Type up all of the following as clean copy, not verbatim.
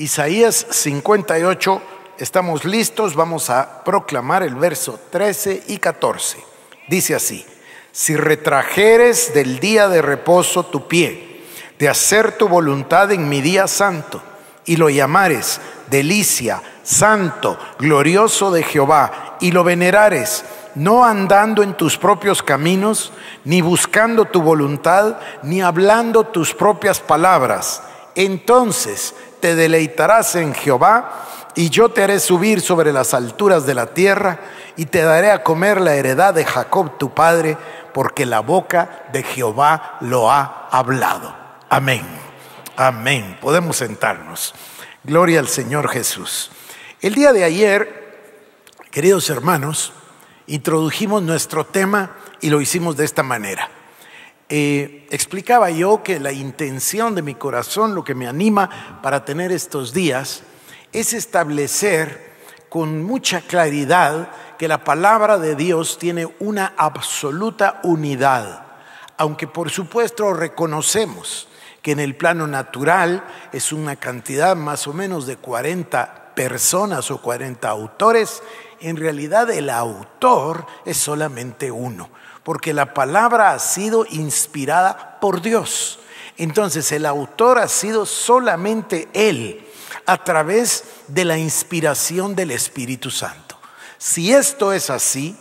Isaías 58, estamos listos, vamos a proclamar el verso 13 y 14. Dice así: si retrajeres del día de reposo tu pie, de hacer tu voluntad en mi día santo, y lo llamares delicia, santo, glorioso de Jehová, y lo venerares, no andando en tus propios caminos, ni buscando tu voluntad, ni hablando tus propias palabras, entonces te deleitarás en Jehová, y yo te haré subir sobre las alturas de la tierra, y te daré a comer la heredad de Jacob tu padre, porque la boca de Jehová lo ha hablado. Amén. Amén. Podemos sentarnos. Gloria al Señor Jesús. El día de ayer, queridos hermanos, introdujimos nuestro tema y lo hicimos de esta manera. Explicaba yo que la intención de mi corazón, lo que me anima para tener estos días, es establecer con mucha claridad que la palabra de Dios tiene una absoluta unidad, aunque por supuesto reconocemos que en el plano natural es una cantidad más o menos de 40 personas o 40 autores. En realidad el autor es solamente uno, porque la palabra ha sido inspirada por Dios. Entonces el autor ha sido solamente Él, a través de la inspiración del Espíritu Santo. Si esto es así,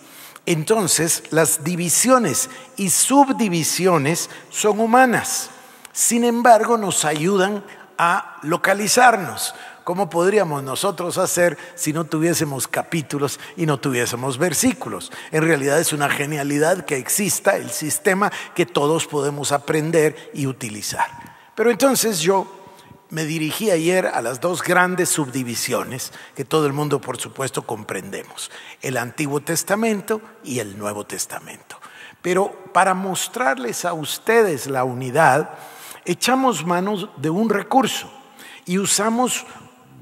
entonces las divisiones y subdivisiones son humanas. Sin embargo, nos ayudan a localizarnos. ¿Cómo podríamos nosotros hacer si no tuviésemos capítulos y no tuviésemos versículos? En realidad es una genialidad que exista el sistema que todos podemos aprender y utilizar. Pero entonces yo me dirigí ayer a las dos grandes subdivisiones que todo el mundo, por supuesto, comprendemos: el Antiguo Testamento y el Nuevo Testamento. Pero para mostrarles a ustedes la unidad, echamos manos de un recurso y usamos,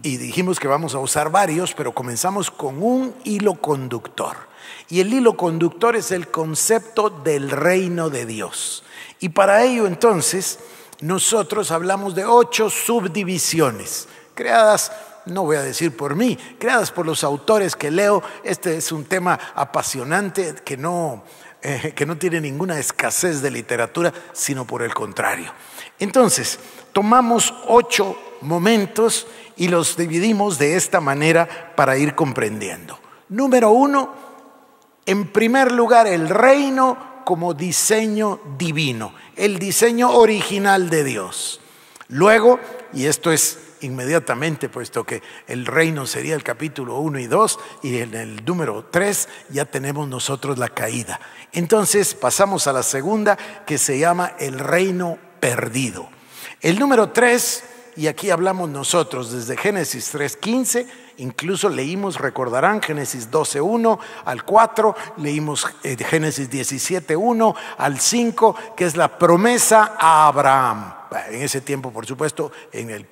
y dijimos que vamos a usar varios, pero comenzamos con un hilo conductor. Y el hilo conductor es el concepto del reino de Dios. Y para ello entonces nosotros hablamos de 8 subdivisiones, creadas, no voy a decir por mí, creadas por los autores que leo. Este es un tema apasionante que no tiene ninguna escasez de literatura, sino por el contrario. Entonces, tomamos 8 momentos y los dividimos de esta manera para ir comprendiendo. Número 1, en primer lugar, el reino como diseño divino, el diseño original de Dios. Luego, y esto es inmediatamente, puesto que el reino sería el capítulo 1 y 2, y en el número 3 ya tenemos nosotros la caída. Entonces pasamos a la segunda, que se llama el reino perdido. El número 3, y aquí hablamos nosotros desde Génesis 3:15, incluso leímos, recordarán, Génesis 12:1 al 4, leímos Génesis 17:1 al 5, que es la promesa a Abraham. En ese tiempo, por supuesto, en el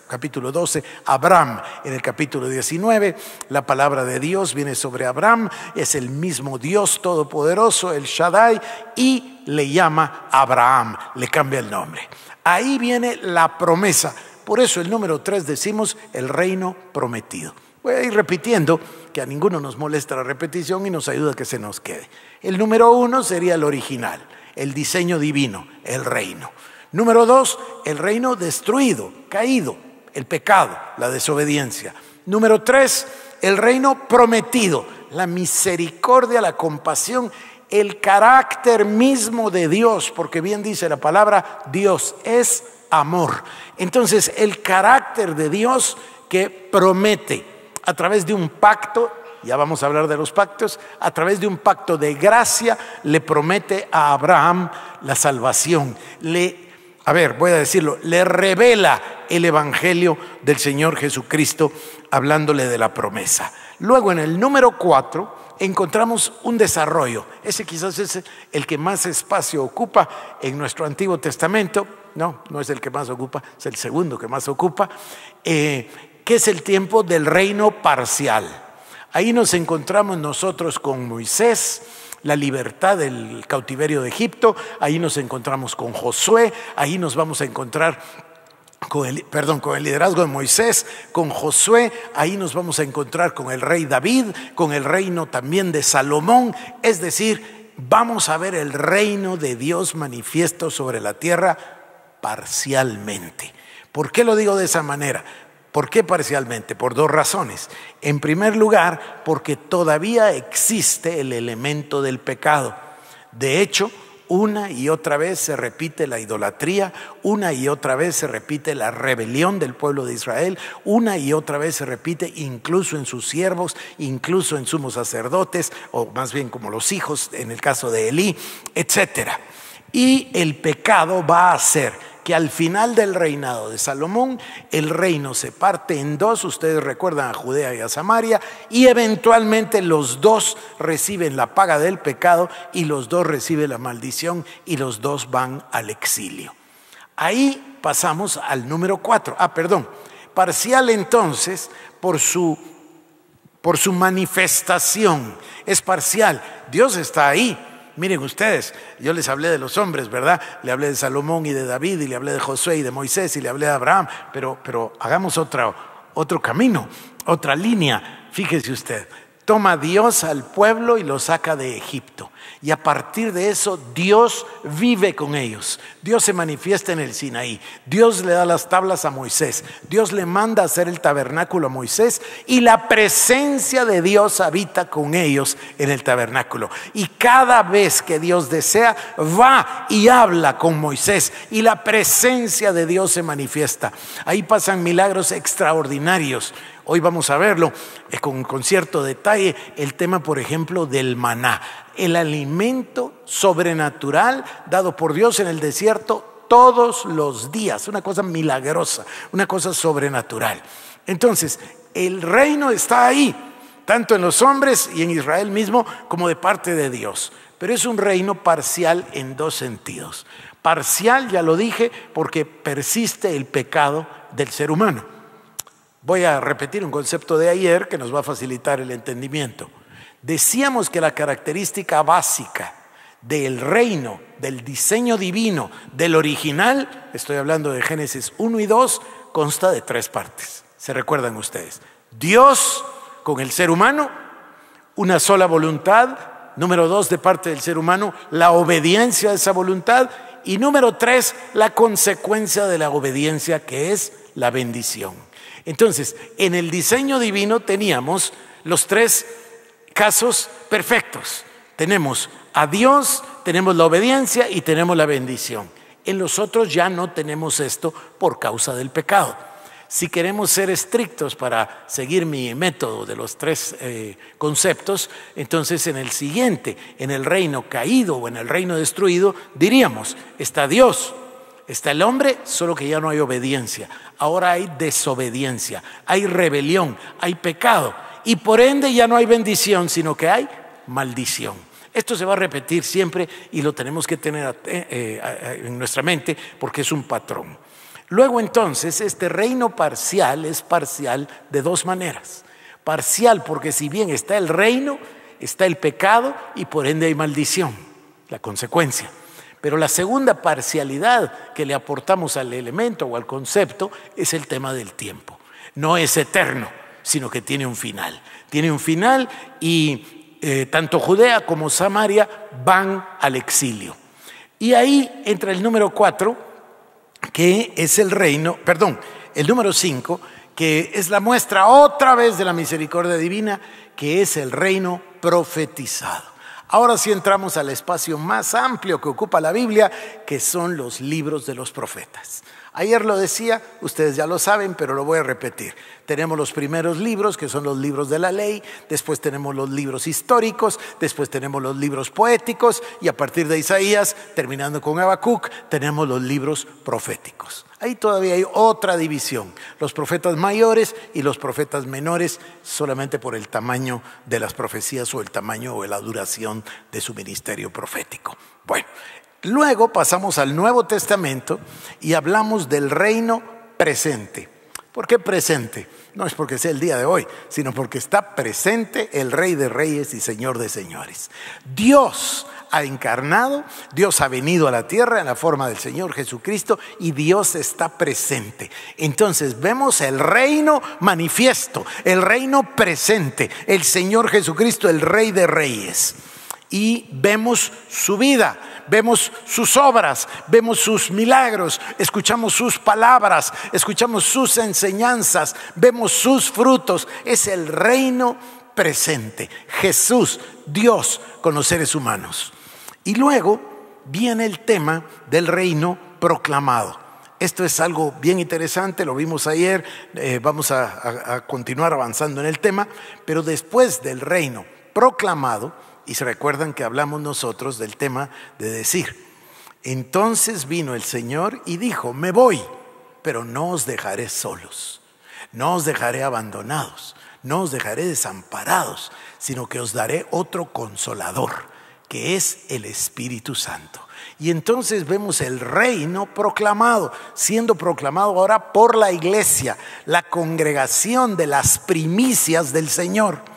capítulo 12, Abraham. En el capítulo 19, la palabra de Dios viene sobre Abraham, es el mismo Dios todopoderoso, el Shaddai, y le llama Abraham, le cambia el nombre. Ahí viene la promesa. Por eso el número 3 decimos el reino prometido. Voy a ir repitiendo, que a ninguno nos molesta la repetición y nos ayuda a que se nos quede. El número 1 sería el original, el diseño divino, el reino. Número 2, el reino destruido, caído, el pecado, la desobediencia. Número 3, el reino prometido, la misericordia, la compasión, el carácter mismo de Dios, porque bien dice la palabra, Dios es amor. Entonces, el carácter de Dios que promete a través de un pacto, ya vamos a hablar de los pactos, a través de un pacto de gracia, le promete a Abraham la salvación. Voy a decirlo, le revela el evangelio del Señor Jesucristo, hablándole de la promesa. Luego, en el número 4, encontramos un desarrollo. Ese quizás es el que más espacio ocupa en nuestro Antiguo Testamento. No es el que más ocupa, es el segundo que más ocupa, que es el tiempo del reino parcial. Ahí nos encontramos nosotros con Moisés, la libertad del cautiverio de Egipto. Ahí nos encontramos con Josué. Ahí nos vamos a encontrar con el liderazgo de Moisés, con Josué. Ahí nos vamos a encontrar con el rey David, con el reino también de Salomón. Es decir, vamos a ver el reino de Dios manifiesto sobre la tierra parcialmente. ¿Por qué lo digo de esa manera? ¿Por qué parcialmente? Por dos razones. En primer lugar, porque todavía existe el elemento del pecado. De hecho, una y otra vez se repite la idolatría, una y otra vez se repite la rebelión del pueblo de Israel, una y otra vez se repite incluso en sus siervos, incluso en sumos sacerdotes, o más bien como los hijos, en el caso de Elí, etc. Y el pecado va a hacer que al final del reinado de Salomón, el reino se parte en dos. Ustedes recuerdan a Judea y a Samaria, y eventualmente los dos reciben la paga del pecado y los dos reciben la maldición y los dos van al exilio. Ahí pasamos al número 4. Parcial entonces por su manifestación. Es parcial. Dios está ahí. Miren ustedes, yo les hablé de los hombres, ¿verdad? Le hablé de Salomón y de David, y le hablé de Josué y de Moisés, y le hablé de Abraham, pero hagamos otro camino, otra línea. Fíjese usted, toma Dios al pueblo y lo saca de Egipto, y a partir de eso Dios vive con ellos. Dios se manifiesta en el Sinaí, Dios le da las tablas a Moisés, Dios le manda a hacer el tabernáculo a Moisés, y la presencia de Dios habita con ellos en el tabernáculo. Y cada vez que Dios desea, va y habla con Moisés, y la presencia de Dios se manifiesta. Ahí pasan milagros extraordinarios. Hoy vamos a verlo con cierto detalle, el tema, por ejemplo, del maná, el alimento sobrenatural dado por Dios en el desierto todos los días, una cosa milagrosa, una cosa sobrenatural. Entonces, el reino está ahí, tanto en los hombres y en Israel mismo, como de parte de Dios. Pero es un reino parcial en dos sentidos. Parcial, ya lo dije, porque persiste el pecado del ser humano. Voy a repetir un concepto de ayer que nos va a facilitar el entendimiento. Decíamos que la característica básica del reino, del diseño divino, del original, estoy hablando de Génesis 1 y 2, consta de 3 partes. ¿Se recuerdan ustedes? Dios con el ser humano, una sola voluntad. Número 2, de parte del ser humano, la obediencia a esa voluntad. Y número 3, la consecuencia de la obediencia, que es la bendición. Entonces, en el diseño divino teníamos los 3 casos perfectos. Tenemos a Dios, tenemos la obediencia y tenemos la bendición. En los otros ya no tenemos esto por causa del pecado. Si queremos ser estrictos para seguir mi método de los 3 conceptos, entonces en el siguiente, en el reino caído o en el reino destruido, diríamos, está Dios, está el hombre, solo que ya no hay obediencia. Ahora hay desobediencia, hay rebelión, hay pecado, y por ende ya no hay bendición, sino que hay maldición. Esto se va a repetir siempre y lo tenemos que tener en nuestra mente porque es un patrón. Luego entonces este reino parcial es parcial de 2 maneras. Parcial porque si bien está el reino, está el pecado y por ende hay maldición, la consecuencia. Pero la segunda parcialidad que le aportamos al elemento o al concepto es el tema del tiempo. No es eterno, sino que tiene un final. Tiene un final y tanto Judea como Samaria van al exilio. Y ahí entra el número 4, que es el número 5, que es la muestra otra vez de la misericordia divina, que es el reino profetizado. Ahora sí entramos al espacio más amplio que ocupa la Biblia, que son los libros de los profetas. Ayer lo decía, ustedes ya lo saben, pero lo voy a repetir. Tenemos los primeros libros, que son los libros de la ley, después tenemos los libros históricos, después tenemos los libros poéticos, y a partir de Isaías, terminando con Habacuc, tenemos los libros proféticos. Ahí todavía hay otra división, los profetas mayores y los profetas menores, solamente por el tamaño de las profecías o el tamaño o la duración de su ministerio profético. Bueno, luego pasamos al Nuevo Testamento y hablamos del reino presente. ¿Por qué presente? No es porque sea el día de hoy, sino porque está presente el Rey de Reyes y Señor de Señores. Dios ha encarnado, Dios ha venido a la tierra en la forma del Señor Jesucristo y Dios está presente. Entonces vemos el reino manifiesto, el reino presente, el Señor Jesucristo, el Rey de Reyes. Y vemos su vida, vemos sus obras, vemos sus milagros, escuchamos sus palabras, escuchamos sus enseñanzas, vemos sus frutos. Es el reino presente, Jesús, Dios con los seres humanos. Y luego viene el tema del reino proclamado. Esto es algo bien interesante, lo vimos ayer, vamos a continuar avanzando en el tema, pero después del reino proclamado, y se recuerdan que hablamos nosotros del tema de decir, entonces vino el Señor y dijo, me voy, pero no os dejaré solos, no os dejaré abandonados, no os dejaré desamparados, sino que os daré otro consolador, que es el Espíritu Santo. Y entonces vemos el reino proclamado, siendo proclamado ahora por la iglesia, la congregación de las primicias del Señor.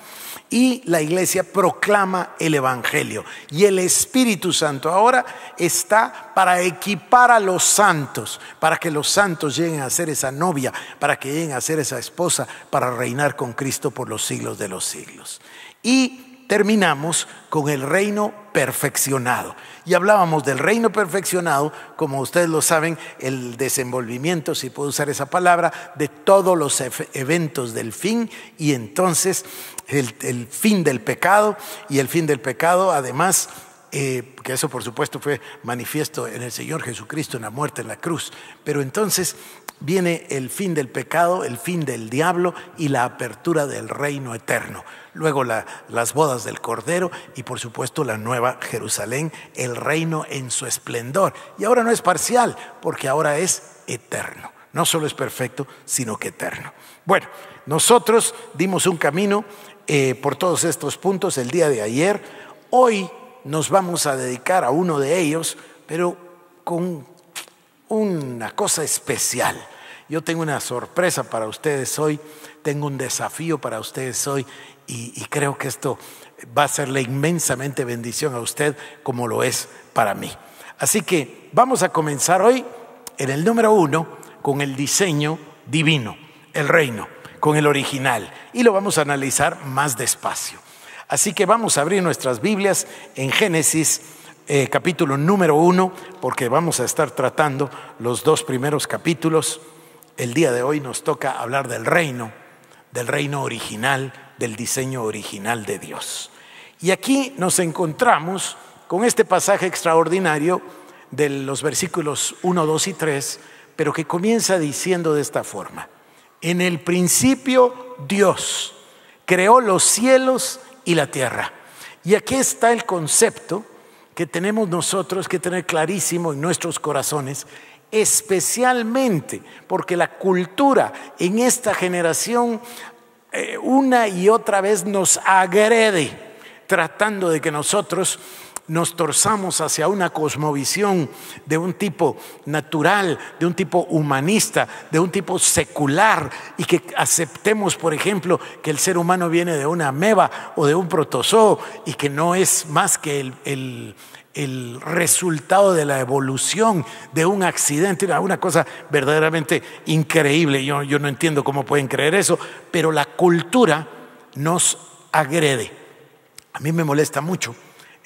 Y la iglesia proclama el evangelio. Y el Espíritu Santo ahora está para equipar a los santos, para que los santos lleguen a ser esa novia, para que lleguen a ser esa esposa, para reinar con Cristo por los siglos de los siglos. Y terminamos con el reino perfeccionado. Y hablábamos del reino perfeccionado, como ustedes lo saben, el desenvolvimiento, si puedo usar esa palabra, de todos los eventos del fin, y entonces el fin del pecado, y el fin del pecado además, que eso por supuesto fue manifiesto en el Señor Jesucristo en la muerte en la cruz. Pero entonces viene el fin del pecado, el fin del diablo y la apertura del reino eterno. Luego las bodas del Cordero y por supuesto la nueva Jerusalén, el reino en su esplendor. Y ahora no es parcial, porque ahora es eterno. No solo es perfecto, sino que eterno. Bueno, nosotros dimos un camino por todos estos puntos el día de ayer. Hoy nos vamos a dedicar a uno de ellos, pero con una cosa especial. Yo tengo una sorpresa para ustedes hoy, tengo un desafío para ustedes hoy y creo que esto va a serle inmensamente bendición a usted como lo es para mí. Así que vamos a comenzar hoy en el número 1 con el diseño divino, el reino, con el original, y lo vamos a analizar más despacio. Así que vamos a abrir nuestras Biblias en Génesis capítulo número 1, porque vamos a estar tratando los 2 primeros capítulos. El día de hoy nos toca hablar del reino original, del diseño original de Dios. Y aquí nos encontramos con este pasaje extraordinario de los versículos 1, 2 y 3, pero que comienza diciendo de esta forma: en el principio Dios creó los cielos y la tierra. Y aquí está el concepto que tenemos nosotros que tener clarísimo en nuestros corazones, especialmente porque la cultura en esta generación una y otra vez nos agrede, tratando de que nosotros nos torzamos hacia una cosmovisión de un tipo natural, de un tipo humanista, de un tipo secular, y que aceptemos, por ejemplo, que el ser humano viene de una ameba o de un protozoo y que no es más que el resultado de la evolución de un accidente, una cosa verdaderamente increíble. Yo no entiendo cómo pueden creer eso, pero la cultura nos agrede. A mí me molesta mucho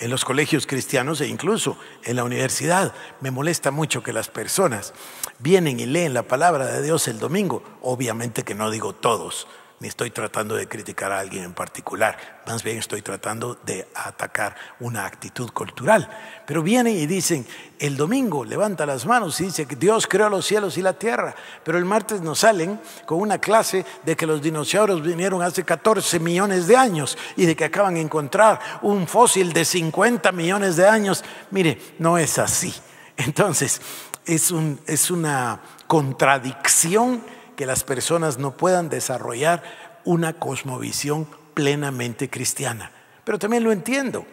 en los colegios cristianos e incluso en la universidad. Me molesta mucho que las personas vienen y leen la palabra de Dios el domingo. Obviamente que no digo todos, ni estoy tratando de criticar a alguien en particular, más bien estoy tratando de atacar una actitud cultural. Pero vienen y dicen, el domingo levanta las manos y dice que Dios creó los cielos y la tierra, pero el martes nos salen con una clase de que los dinosaurios vinieron hace 14 millones de años y de que acaban de encontrar un fósil de 50 millones de años. Mire, no es así. Entonces, es una contradicción que las personas no puedan desarrollar una cosmovisión plenamente cristiana. Pero también lo entiendo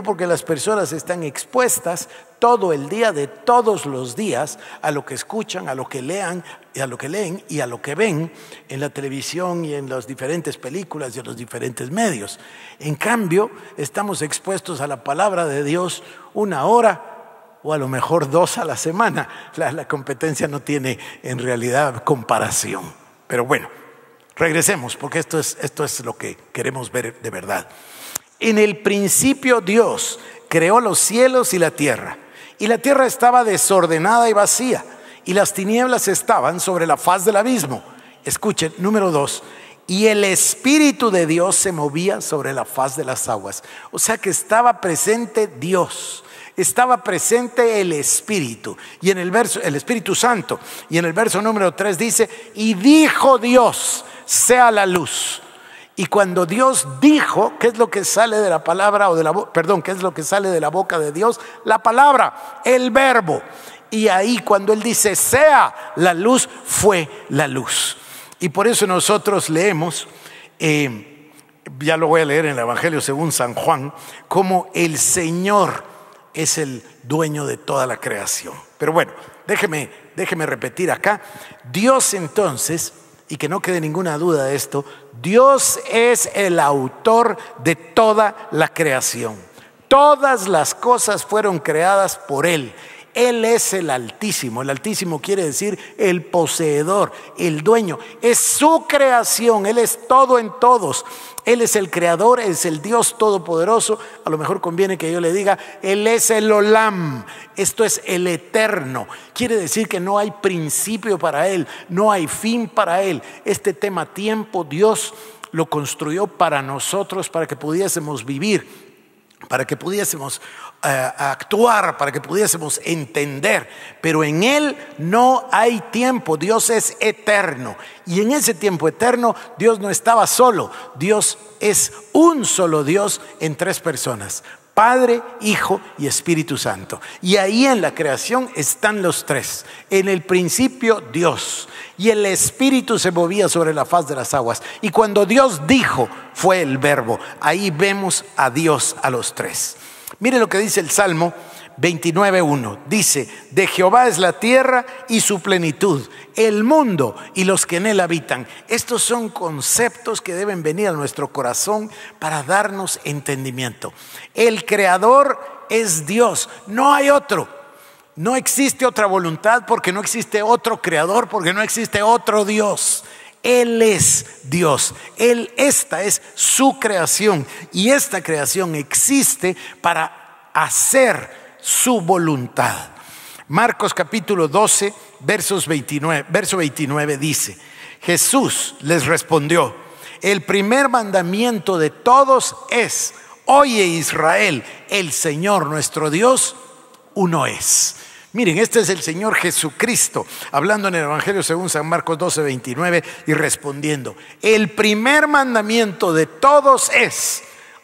porque las personas están expuestas todo el día de todos los días a lo que escuchan, a lo que lean, y a lo que leen y a lo que ven en la televisión y en las diferentes películas y en los diferentes medios. En cambio, estamos expuestos a la palabra de Dios 1 hora o a lo mejor 2 a la semana. La competencia no tiene en realidad comparación. Pero bueno, regresemos porque esto es lo que queremos ver de verdad. En el principio Dios creó los cielos y la tierra estaba desordenada y vacía, y las tinieblas estaban sobre la faz del abismo. Escuchen, número 2, y el Espíritu de Dios se movía sobre la faz de las aguas. O sea que estaba presente Dios, estaba presente el Espíritu, y en el Espíritu Santo, y en el verso número 3 dice, y dijo Dios, sea la luz. Y cuando Dios dijo, ¿qué es lo que sale de la palabra qué es lo que sale de la boca de Dios? La palabra, el verbo. Y ahí cuando Él dice, sea la luz, fue la luz. Y por eso nosotros leemos, ya lo voy a leer en el Evangelio según San Juan, como el Señor es el dueño de toda la creación. Pero bueno, déjeme repetir acá. Dios entonces, y que no quede ninguna duda de esto, Dios es el autor de toda la creación. Todas las cosas fueron creadas por Él. Él es el Altísimo. El Altísimo quiere decir el poseedor, el dueño. Es su creación. Él es todo en todos. Él es el creador, es el Dios todopoderoso. A lo mejor conviene que yo le diga, Él es el Olam. Esto es el eterno. Quiere decir que no hay principio para Él, no hay fin para Él. Este tema tiempo Dios lo construyó para nosotros, para que pudiésemos vivir, para que pudiésemos actuar, para que pudiésemos entender. Pero en Él no hay tiempo. Dios es eterno, y en ese tiempo eterno Dios no estaba solo. Dios es un solo Dios en 3 personas: Padre, Hijo y Espíritu Santo. Y ahí en la creación están los 3. En el principio Dios, y el Espíritu se movía sobre la faz de las aguas, y cuando Dios dijo, fue el verbo. Ahí vemos a Dios, a los 3. Mire lo que dice el Salmo 29:1. Dice, de Jehová es la tierra y su plenitud, el mundo y los que en él habitan. Estos son conceptos que deben venir a nuestro corazón para darnos entendimiento. El creador es Dios, no hay otro. No existe otra voluntad porque no existe otro creador, porque no existe otro Dios. Él es Dios. Esta es su creación, y esta creación existe para hacer su voluntad. Marcos capítulo 12, verso 29 dice, Jesús les respondió, el primer mandamiento de todos es, oye Israel, el Señor nuestro Dios, uno es. Miren, este es el Señor Jesucristo hablando en el Evangelio según San Marcos 12, 29 y respondiendo, el primer mandamiento de todos es,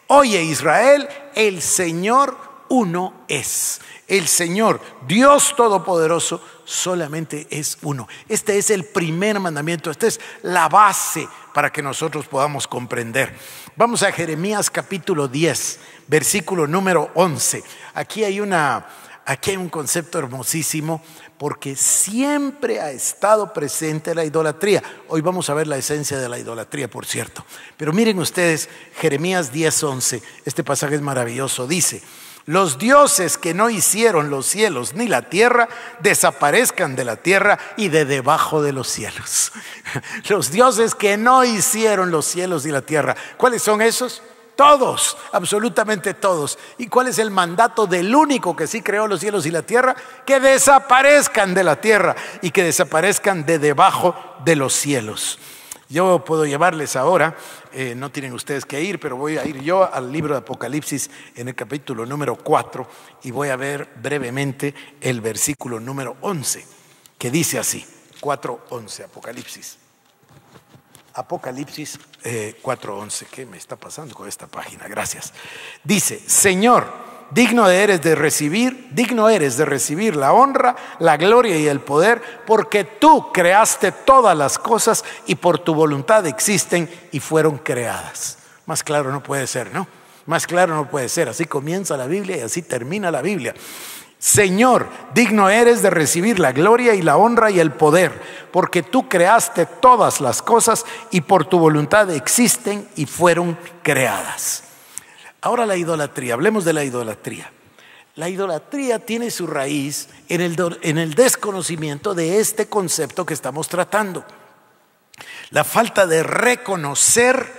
oye Israel, el Señor uno es. El Señor, Dios Todopoderoso, solamente es uno. Este es el primer mandamiento, esta es la base para que nosotros podamos comprender. Vamos a Jeremías capítulo 10, versículo número 11. Aquí hay un concepto hermosísimo, porque siempre ha estado presente la idolatría. Hoy vamos a ver la esencia de la idolatría, por cierto. Pero miren ustedes, Jeremías 10:11, este pasaje es maravilloso. Dice, los dioses que no hicieron los cielos ni la tierra, desaparezcan de la tierra y de debajo de los cielos. Los dioses que no hicieron los cielos y la tierra, ¿cuáles son esos? Todos, absolutamente todos. ¿Y cuál es el mandato del único que sí creó los cielos y la tierra? Que desaparezcan de la tierra y que desaparezcan de debajo de los cielos. Yo puedo llevarles ahora, no tienen ustedes que ir, pero voy a ir yo al libro de Apocalipsis en el capítulo número 4 y voy a ver brevemente el versículo número 11, que dice así, 4:11, Apocalipsis 4:11. ¿Qué me está pasando con esta página? Gracias. Dice, Señor, digno eres de recibir la honra, la gloria y el poder, porque tú creaste todas las cosas y por tu voluntad existen y fueron creadas. Más claro no puede ser, ¿no? Más claro no puede ser. Así comienza la Biblia y así termina la Biblia. Señor, digno eres de recibir la gloria y la honra y el poder, porque tú creaste todas las cosas y por tu voluntad existen y fueron creadas. Ahora la idolatría, hablemos de la idolatría. La idolatría tiene su raíz en el desconocimiento de este concepto que estamos tratando. La falta de reconocer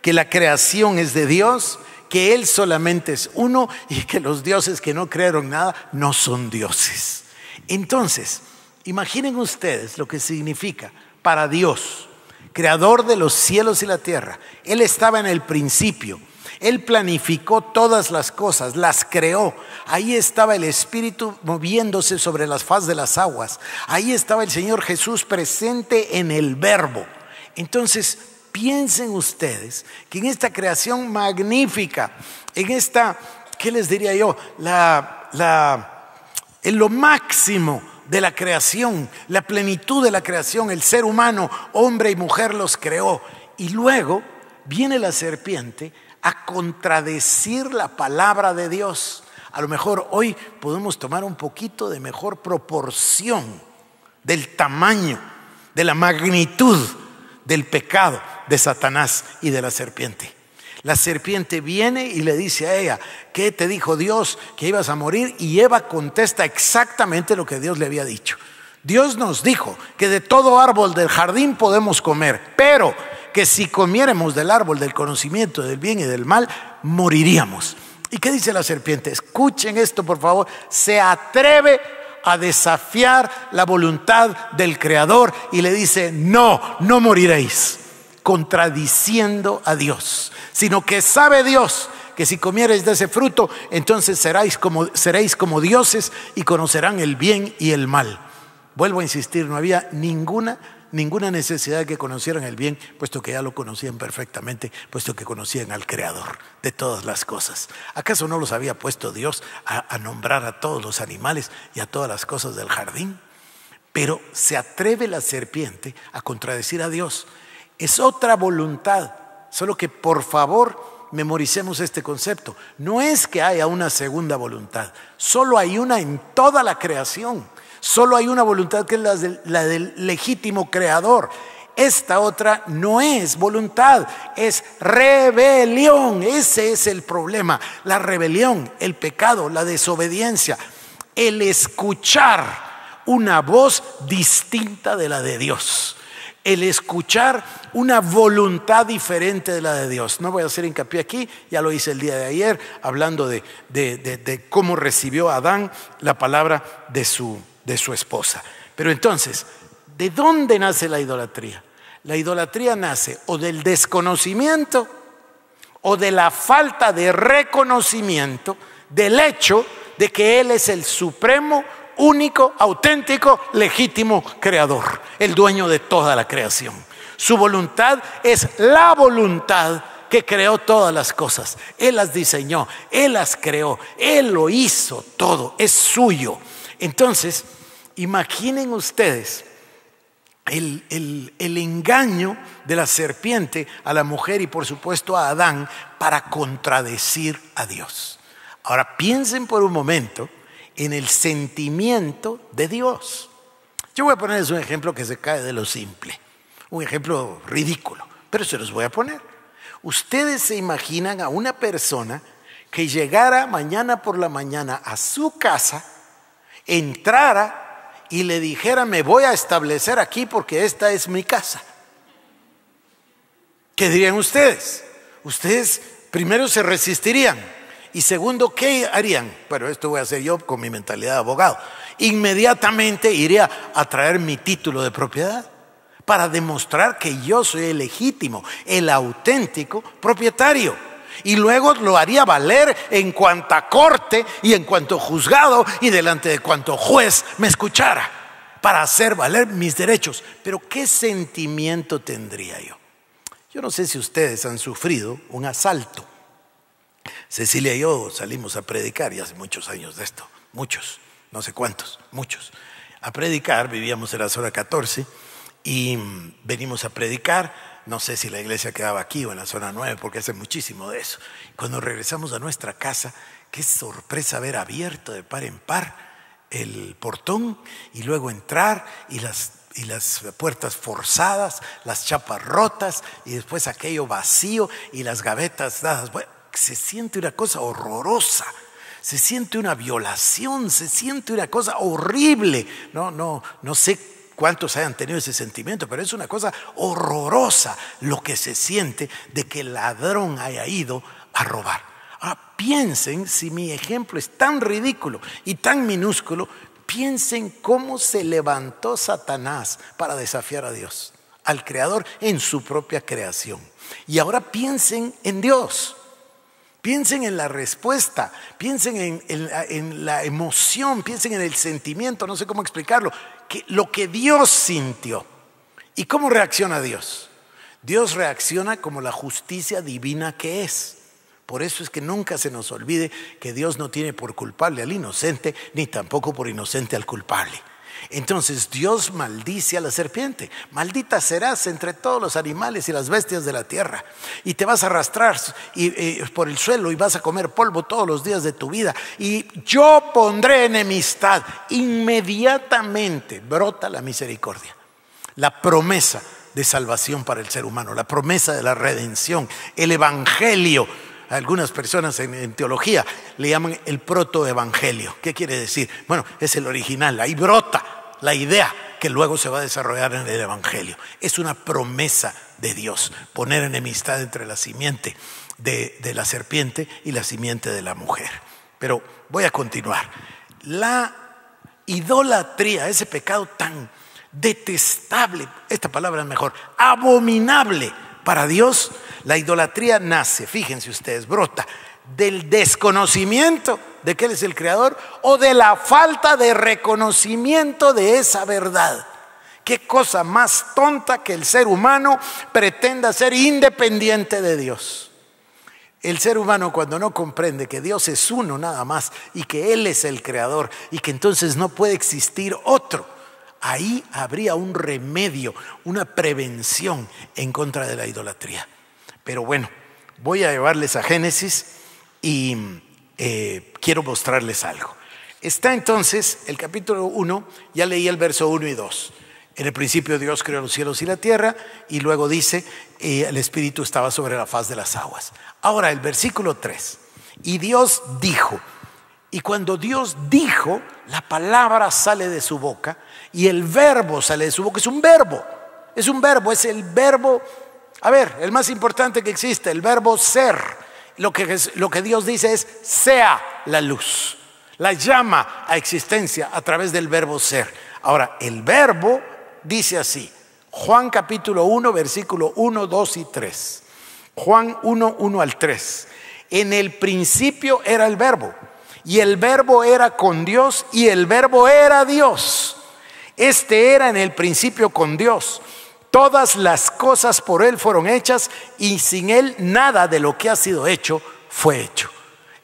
que la creación es de Dios, que Él solamente es uno y que los dioses que no crearon nada no son dioses. Entonces, imaginen ustedes lo que significa para Dios, creador de los cielos y la tierra. Él estaba en el principio. Él planificó todas las cosas, las creó. Ahí estaba el Espíritu moviéndose sobre las faz de las aguas. Ahí estaba el Señor Jesús presente en el Verbo. Entonces, piensen ustedes que en esta creación magnífica, en esta, ¿qué les diría yo? En lo máximo de la creación, la plenitud de la creación, el ser humano, hombre y mujer los creó. Y luego viene la serpiente a contradecir la palabra de Dios. A lo mejor hoy podemos tomar un poquito de mejor proporción del tamaño, de la magnitud del pecado de Satanás y de la serpiente. La serpiente viene y le dice a ella: ¿qué te dijo Dios? Que ibas a morir. Y Eva contesta exactamente lo que Dios le había dicho. Dios nos dijo que de todo árbol del jardín podemos comer, pero que si comiéramos del árbol del conocimiento del bien y del mal, moriríamos. ¿Y qué dice la serpiente? Escuchen esto, por favor. Se atreve a desafiar la voluntad del Creador y le dice: no, no moriréis, contradiciendo a Dios, sino que sabe Dios que si comiereis de ese fruto, entonces seréis como dioses y conocerán el bien y el mal. Vuelvo a insistir, no había ninguna necesidad de que conocieran el bien, puesto que ya lo conocían perfectamente, puesto que conocían al Creador de todas las cosas. ¿Acaso no los había puesto Dios a nombrar a todos los animales y a todas las cosas del jardín? Pero se atreve la serpiente a contradecir a Dios. Es otra voluntad, solo que por favor memoricemos este concepto. No es que haya una segunda voluntad, solo hay una en toda la creación. Solo hay una voluntad, que es la del legítimo creador. Esta otra no es voluntad, es rebelión. Ese es el problema. La rebelión, el pecado, la desobediencia, el escuchar una voz distinta de la de Dios, el escuchar una voluntad diferente de la de Dios. No voy a hacer hincapié aquí, ya lo hice el día de ayer, hablando de cómo recibió Adán la palabra de su esposa. Pero entonces, ¿de dónde nace la idolatría? La idolatría nace o del desconocimiento o de la falta de reconocimiento del hecho de que Él es el supremo, único, auténtico, legítimo creador, el dueño de toda la creación. Su voluntad es la voluntad que creó todas las cosas. Él las diseñó, Él las creó, Él lo hizo todo, es suyo. Entonces, imaginen ustedes el engaño de la serpiente a la mujer y por supuesto a Adán para contradecir a Dios. Ahora piensen por un momento en el sentimiento de Dios. Yo voy a ponerles un ejemplo que se cae de lo simple, un ejemplo ridículo, pero se los voy a poner. Ustedes se imaginan a una persona que llegara mañana por la mañana a su casa, entrara y le dijera: me voy a establecer aquí porque esta es mi casa. ¿Qué dirían ustedes? Ustedes primero se resistirían y segundo, ¿qué harían? Bueno, esto voy a hacer yo con mi mentalidad de abogado. Inmediatamente iría a traer mi título de propiedad para demostrar que yo soy el legítimo, el auténtico propietario. Y luego lo haría valer en cuanta corte y en cuanto juzgado y delante de cuanto juez me escuchara para hacer valer mis derechos. Pero ¿qué sentimiento tendría yo? Yo no sé si ustedes han sufrido un asalto. Cecilia y yo salimos a predicar, y hace muchos años de esto, muchos, no sé cuántos, muchos, a predicar. Vivíamos en la zona 14 y venimos a predicar no sé si la iglesia quedaba aquí o en la zona 9, porque hace muchísimo de eso. Cuando regresamos a nuestra casa, qué sorpresa ver abierto de par en par el portón y luego entrar y las puertas forzadas, las chapas rotas y después aquello vacío y las gavetas dadas. Bueno, se siente una cosa horrorosa, se siente una violación, se siente una cosa horrible. No sé cuántos hayan tenido ese sentimiento, pero es una cosa horrorosa lo que se siente de que el ladrón haya ido a robar. Ahora piensen, si mi ejemplo es tan ridículo y tan minúsculo, piensen cómo se levantó Satanás para desafiar a Dios, al Creador en su propia creación. Y ahora piensen en Dios. Piensen en la respuesta, piensen en la emoción, piensen en el sentimiento, no sé cómo explicarlo, lo que Dios sintió. ¿Y cómo reacciona Dios? Dios reacciona como la justicia divina que es. Por eso es que nunca se nos olvide que Dios no tiene por culpable al inocente, ni tampoco por inocente al culpable. Entonces Dios maldice a la serpiente. Maldita serás entre todos los animales y las bestias de la tierra, y te vas a arrastrar por el suelo y vas a comer polvo todos los días de tu vida, y yo pondré enemistad. Inmediatamente brota la misericordia, la promesa de salvación para el ser humano, la promesa de la redención, el evangelio. Algunas personas en teología le llaman el protoevangelio. ¿Qué quiere decir? Bueno, es el original, ahí brota la idea que luego se va a desarrollar en el evangelio. Es una promesa de Dios, poner enemistad entre la simiente de la serpiente y la simiente de la mujer. Pero voy a continuar. La idolatría, ese pecado tan detestable, esta palabra es mejor, abominable para Dios. La idolatría nace, fíjense ustedes, brota del desconocimiento de que Él es el Creador o de la falta de reconocimiento de esa verdad. Qué cosa más tonta que el ser humano pretenda ser independiente de Dios. El ser humano, cuando no comprende que Dios es uno nada más y que Él es el Creador y que entonces no puede existir otro, ahí habría un remedio, una prevención en contra de la idolatría. Pero bueno, voy a llevarles a Génesis y quiero mostrarles algo. Está entonces el capítulo 1, ya leí el verso 1 y 2. En el principio Dios creó los cielos y la tierra, y luego dice, el Espíritu estaba sobre la faz de las aguas. Ahora el versículo 3, y Dios dijo. Y cuando Dios dijo, la palabra sale de su boca y el verbo sale de su boca. Es un verbo, es el verbo, el más importante que existe, el verbo ser. Lo que Dios dice es, sea la luz. La llama a existencia a través del verbo ser. Ahora, el verbo dice así, Juan capítulo 1, versículo 1, 2 y 3. Juan 1, 1 al 3. En el principio era el verbo, y el verbo era con Dios, y el verbo era Dios. Este era en el principio con Dios. Todas las cosas por Él fueron hechas, y sin Él nada de lo que ha sido hecho fue hecho.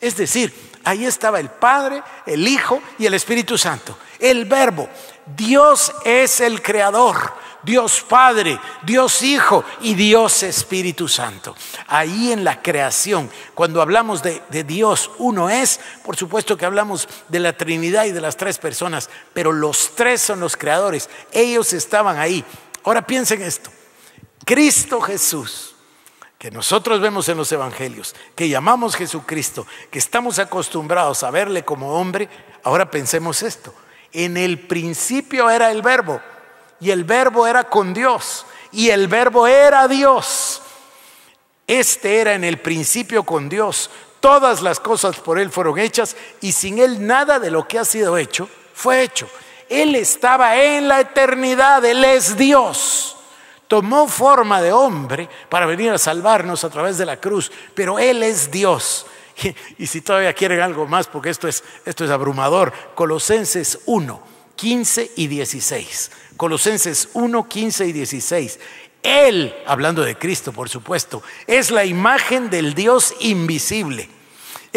Es decir, ahí estaba el Padre, el Hijo y el Espíritu Santo. El verbo. Dios es el Creador, Dios Padre, Dios Hijo y Dios Espíritu Santo. Ahí en la creación, cuando hablamos de Dios, uno es, por supuesto que hablamos de la Trinidad y de las tres personas, pero los tres son los creadores, ellos estaban ahí. Ahora piensen esto, Cristo Jesús, que nosotros vemos en los evangelios, que llamamos Jesucristo, que estamos acostumbrados a verle como hombre, ahora pensemos esto. En el principio era el verbo, y el verbo era con Dios, y el verbo era Dios. Este era en el principio con Dios. Todas las cosas por Él fueron hechas, y sin Él nada de lo que ha sido hecho fue hecho. Él estaba en la eternidad, Él es Dios. Tomó forma de hombre para venir a salvarnos a través de la cruz, pero Él es Dios. Y si todavía quieren algo más, porque esto es abrumador, Colosenses 1, 15 y 16. Colosenses 1, 15 y 16. Él, hablando de Cristo por supuesto, es la imagen del Dios invisible,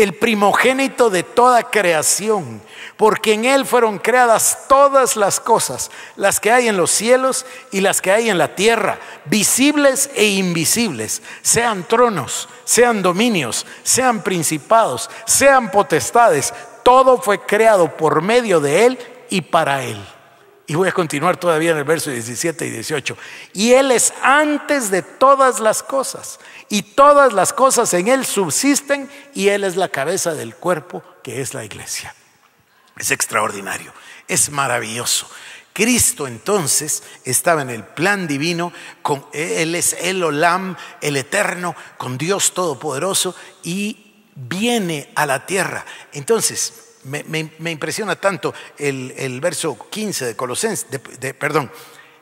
el primogénito de toda creación, porque en Él fueron creadas todas las cosas, las que hay en los cielos y las que hay en la tierra, visibles e invisibles, sean tronos, sean dominios, sean principados, sean potestades. Todo fue creado por medio de Él y para Él. Y voy a continuar todavía en el verso 17 y 18. Y Él es antes de todas las cosas, y todas las cosas en Él subsisten, y Él es la cabeza del cuerpo, que es la iglesia. Es extraordinario, es maravilloso. Cristo entonces estaba en el plan divino, Él es el Olam, el Eterno, con Dios Todopoderoso, y viene a la tierra. Entonces me impresiona tanto el verso 15 de Colosenses,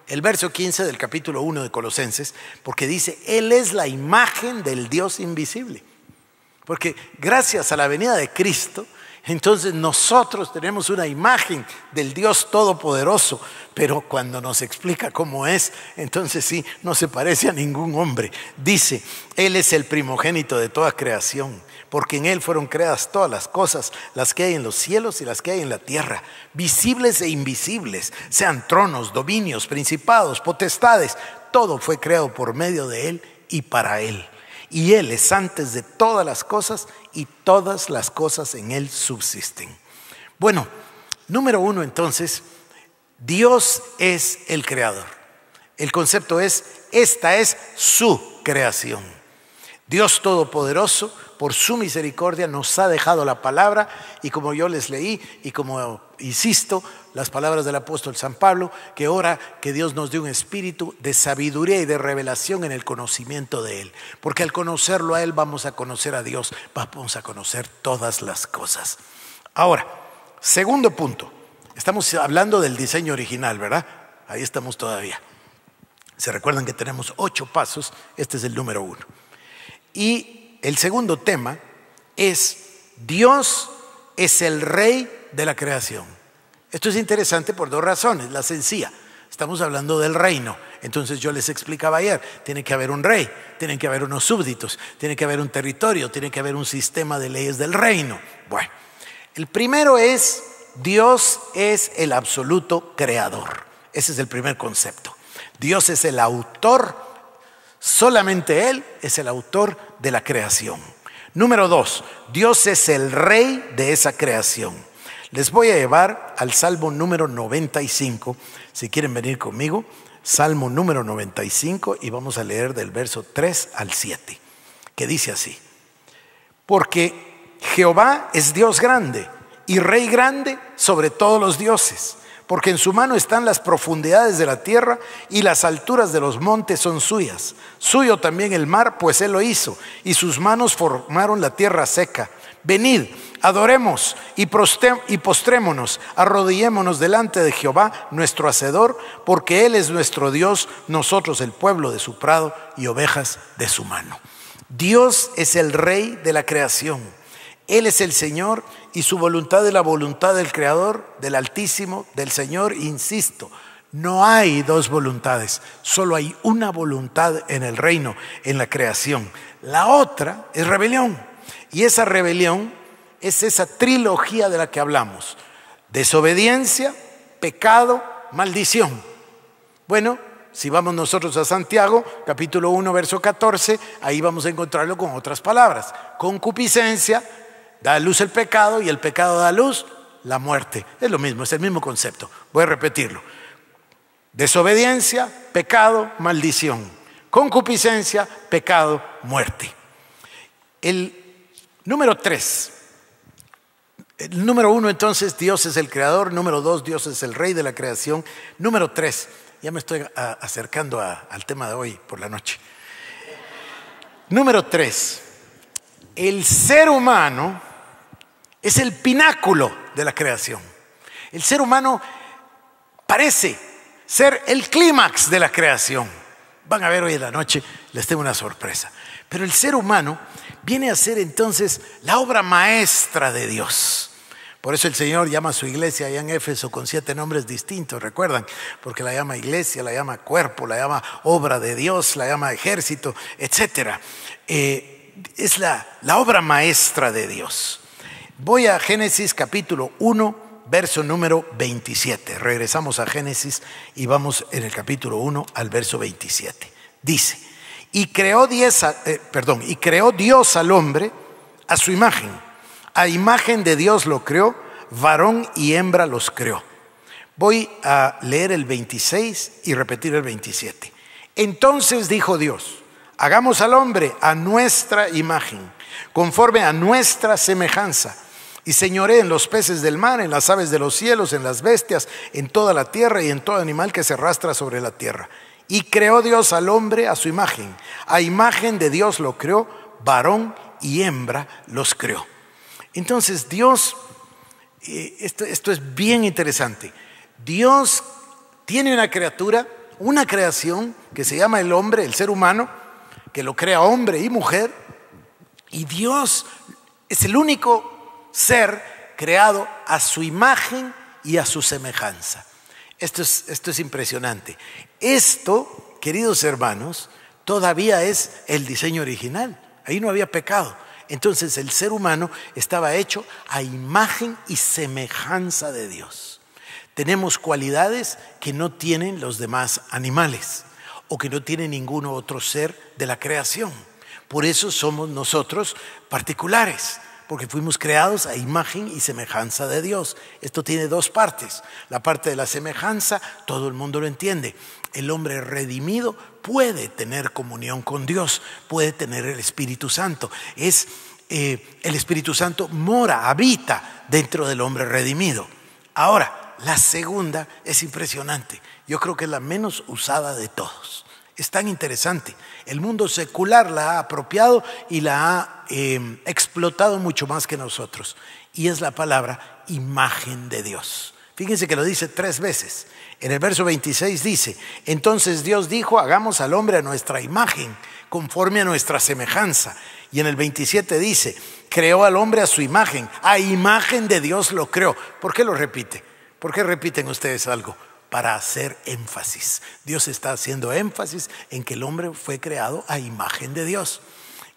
el verso 15 del capítulo 1 de Colosenses, porque dice: Él es la imagen del Dios invisible. Porque gracias a la venida de Cristo, entonces nosotros tenemos una imagen del Dios Todopoderoso, pero cuando nos explica cómo es, entonces sí, no se parece a ningún hombre. Dice: Él es el primogénito de toda creación, porque en Él fueron creadas todas las cosas, las que hay en los cielos y las que hay en la tierra, visibles e invisibles, sean tronos, dominios, principados, potestades. Todo fue creado por medio de Él y para Él. Y Él es antes de todas las cosas, y todas las cosas en Él subsisten. Bueno, número uno entonces, Dios es el creador. El concepto es: esta es su creación. Dios Todopoderoso, por su misericordia, nos ha dejado la palabra, y como yo les leí y como insisto, las palabras del apóstol San Pablo, que ora que Dios nos dé un espíritu de sabiduría y de revelación en el conocimiento de Él, porque al conocerlo a Él vamos a conocer a Dios, vamos a conocer todas las cosas. Ahora, segundo punto, estamos hablando del diseño original, ¿verdad? Ahí estamos todavía. Se recuerdan que tenemos 8 pasos, este es el número 1. Y el segundo tema es: Dios es el rey de la creación. Esto es interesante por 2 razones. La sencilla: estamos hablando del reino. Entonces yo les explicaba ayer, tiene que haber un rey, tienen que haber unos súbditos, tiene que haber un territorio, tiene que haber un sistema de leyes del reino. Bueno, el primero es: Dios es el absoluto creador. Ese es el primer concepto. Dios es el autor. Solamente Él es el autor de la creación. Número 2, Dios es el rey de esa creación. Les voy a llevar al Salmo número 95, si quieren venir conmigo. Salmo número 95, y vamos a leer del verso 3 al 7, que dice así: Porque Jehová es Dios grande y rey grande sobre todos los dioses. Porque en su mano están las profundidades de la tierra, y las alturas de los montes son suyas. Suyo también el mar, pues Él lo hizo, y sus manos formaron la tierra seca. Venid, adoremos y postrémonos, arrodillémonos delante de Jehová nuestro Hacedor, porque Él es nuestro Dios, nosotros el pueblo de su prado y ovejas de su mano. Dios es el rey de la creación. Él es el Señor, y su voluntad es la voluntad del Creador, del Altísimo, del Señor. Insisto, no hay 2 voluntades, solo hay una voluntad en el reino, en la creación. La otra es rebelión, y esa rebelión es esa trilogía de la que hablamos: desobediencia, pecado, maldición. Bueno, si vamos nosotros a Santiago, capítulo 1, verso 14, ahí vamos a encontrarlo con otras palabras. Concupiscencia da a luz el pecado, y el pecado da a luz la muerte. Es lo mismo, es el mismo concepto. Voy a repetirlo: desobediencia, pecado, maldición. Concupiscencia, pecado, muerte. El número 3. El número 1 entonces, Dios es el creador. Número 2, Dios es el rey de la creación. Número 3, ya me estoy acercando al tema de hoy por la noche. Número 3, el ser humano es el pináculo de la creación. El ser humano parece ser el clímax de la creación. Van a ver hoy en la noche, les tengo una sorpresa. Pero el ser humano viene a ser entonces la obra maestra de Dios. Por eso el Señor llama a su iglesia allá en Éfeso con 7 nombres distintos, ¿recuerdan? Porque la llama iglesia, la llama cuerpo, la llama obra de Dios, la llama ejército, etc. es la obra maestra de Dios. Voy a Génesis capítulo 1, verso número 27. Regresamos a Génesis y vamos en el capítulo 1 al verso 27. Dice: y creó Dios al hombre a su imagen. A imagen de Dios lo creó, varón y hembra los creó. Voy a leer el 26 y repetir el 27. Entonces dijo Dios: hagamos al hombre a nuestra imagen, conforme a nuestra semejanza, y señoree en los peces del mar, en las aves de los cielos, en las bestias, en toda la tierra y en todo animal que se arrastra sobre la tierra. Y creó Dios al hombre a su imagen. A imagen de Dios lo creó, varón y hembra los creó. Entonces Dios, esto es bien interesante. Dios tiene una criatura, una creación que se llama el hombre, el ser humano, que lo crea hombre y mujer, y Dios es el único ser creado a su imagen y a su semejanza. Esto es impresionante. Esto, queridos hermanos, todavía es el diseño original. Ahí no había pecado. Entonces el ser humano estaba hecho a imagen y semejanza de Dios. Tenemos cualidades que no tienen los demás animales o que no tiene ningún otro ser de la creación. Por eso somos nosotros particulares, porque fuimos creados a imagen y semejanza de Dios. Esto tiene dos partes. La parte de la semejanza, todo el mundo lo entiende. El hombre redimido puede tener comunión con Dios, puede tener el Espíritu Santo. El Espíritu Santo mora, habita dentro del hombre redimido. Ahora, la segunda es impresionante. Yo creo que es la menos usada de todos. Es tan interesante. El mundo secular la ha apropiado y la ha explotado mucho más que nosotros. Y es la palabra imagen de Dios. Fíjense que lo dice 3 veces. En el verso 26 dice: entonces Dios dijo, hagamos al hombre a nuestra imagen, conforme a nuestra semejanza. Y en el 27 dice: creó al hombre a su imagen, a imagen de Dios lo creó. ¿Por qué lo repite? ¿Por qué repiten ustedes algo? Para hacer énfasis. Dios está haciendo énfasis en que el hombre fue creado a imagen de Dios.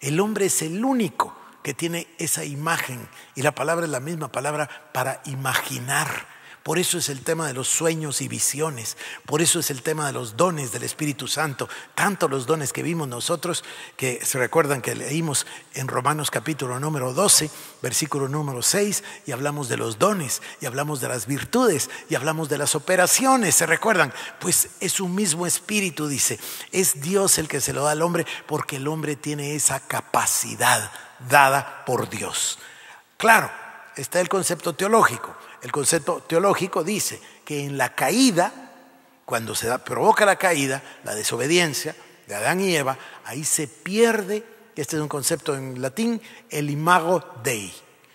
El hombre es el único que tiene esa imagen, y la palabra es la misma palabra para imaginar. Por eso es el tema de los sueños y visiones. Por eso es el tema de los dones del Espíritu Santo. Tanto los dones que vimos nosotros, que se recuerdan que leímos en Romanos capítulo número 12, versículo número 6, y hablamos de los dones, y hablamos de las virtudes, y hablamos de las operaciones. ¿Se recuerdan? Pues es un mismo espíritu, dice. Es Dios el que se lo da al hombre, porque el hombre tiene esa capacidad dada por Dios. Claro, está el concepto teológico. El concepto teológico dice que en la caída, cuando provoca la caída, la desobediencia de Adán y Eva, ahí se pierde, este es un concepto en latín, el imago Dei.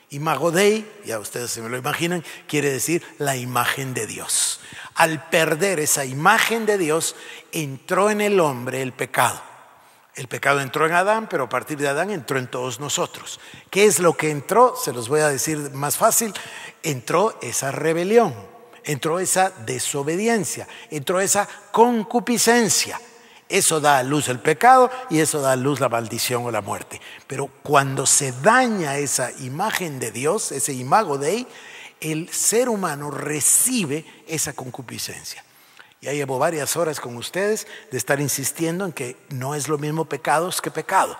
Imago Dei, ya ustedes se me lo imaginan, quiere decir la imagen de Dios. Al perder esa imagen de Dios, entró en el hombre el pecado. El pecado entró en Adán, pero a partir de Adán entró en todos nosotros. ¿Qué es lo que entró? Se los voy a decir más fácil. Entró esa rebelión, entró esa desobediencia, entró esa concupiscencia. Eso da a luz el pecado y eso da a luz la maldición o la muerte. Pero cuando se daña esa imagen de Dios, ese imago Dei, el ser humano recibe esa concupiscencia. Ya llevo varias horas con ustedes de estar insistiendo en que no es lo mismo pecados que pecado.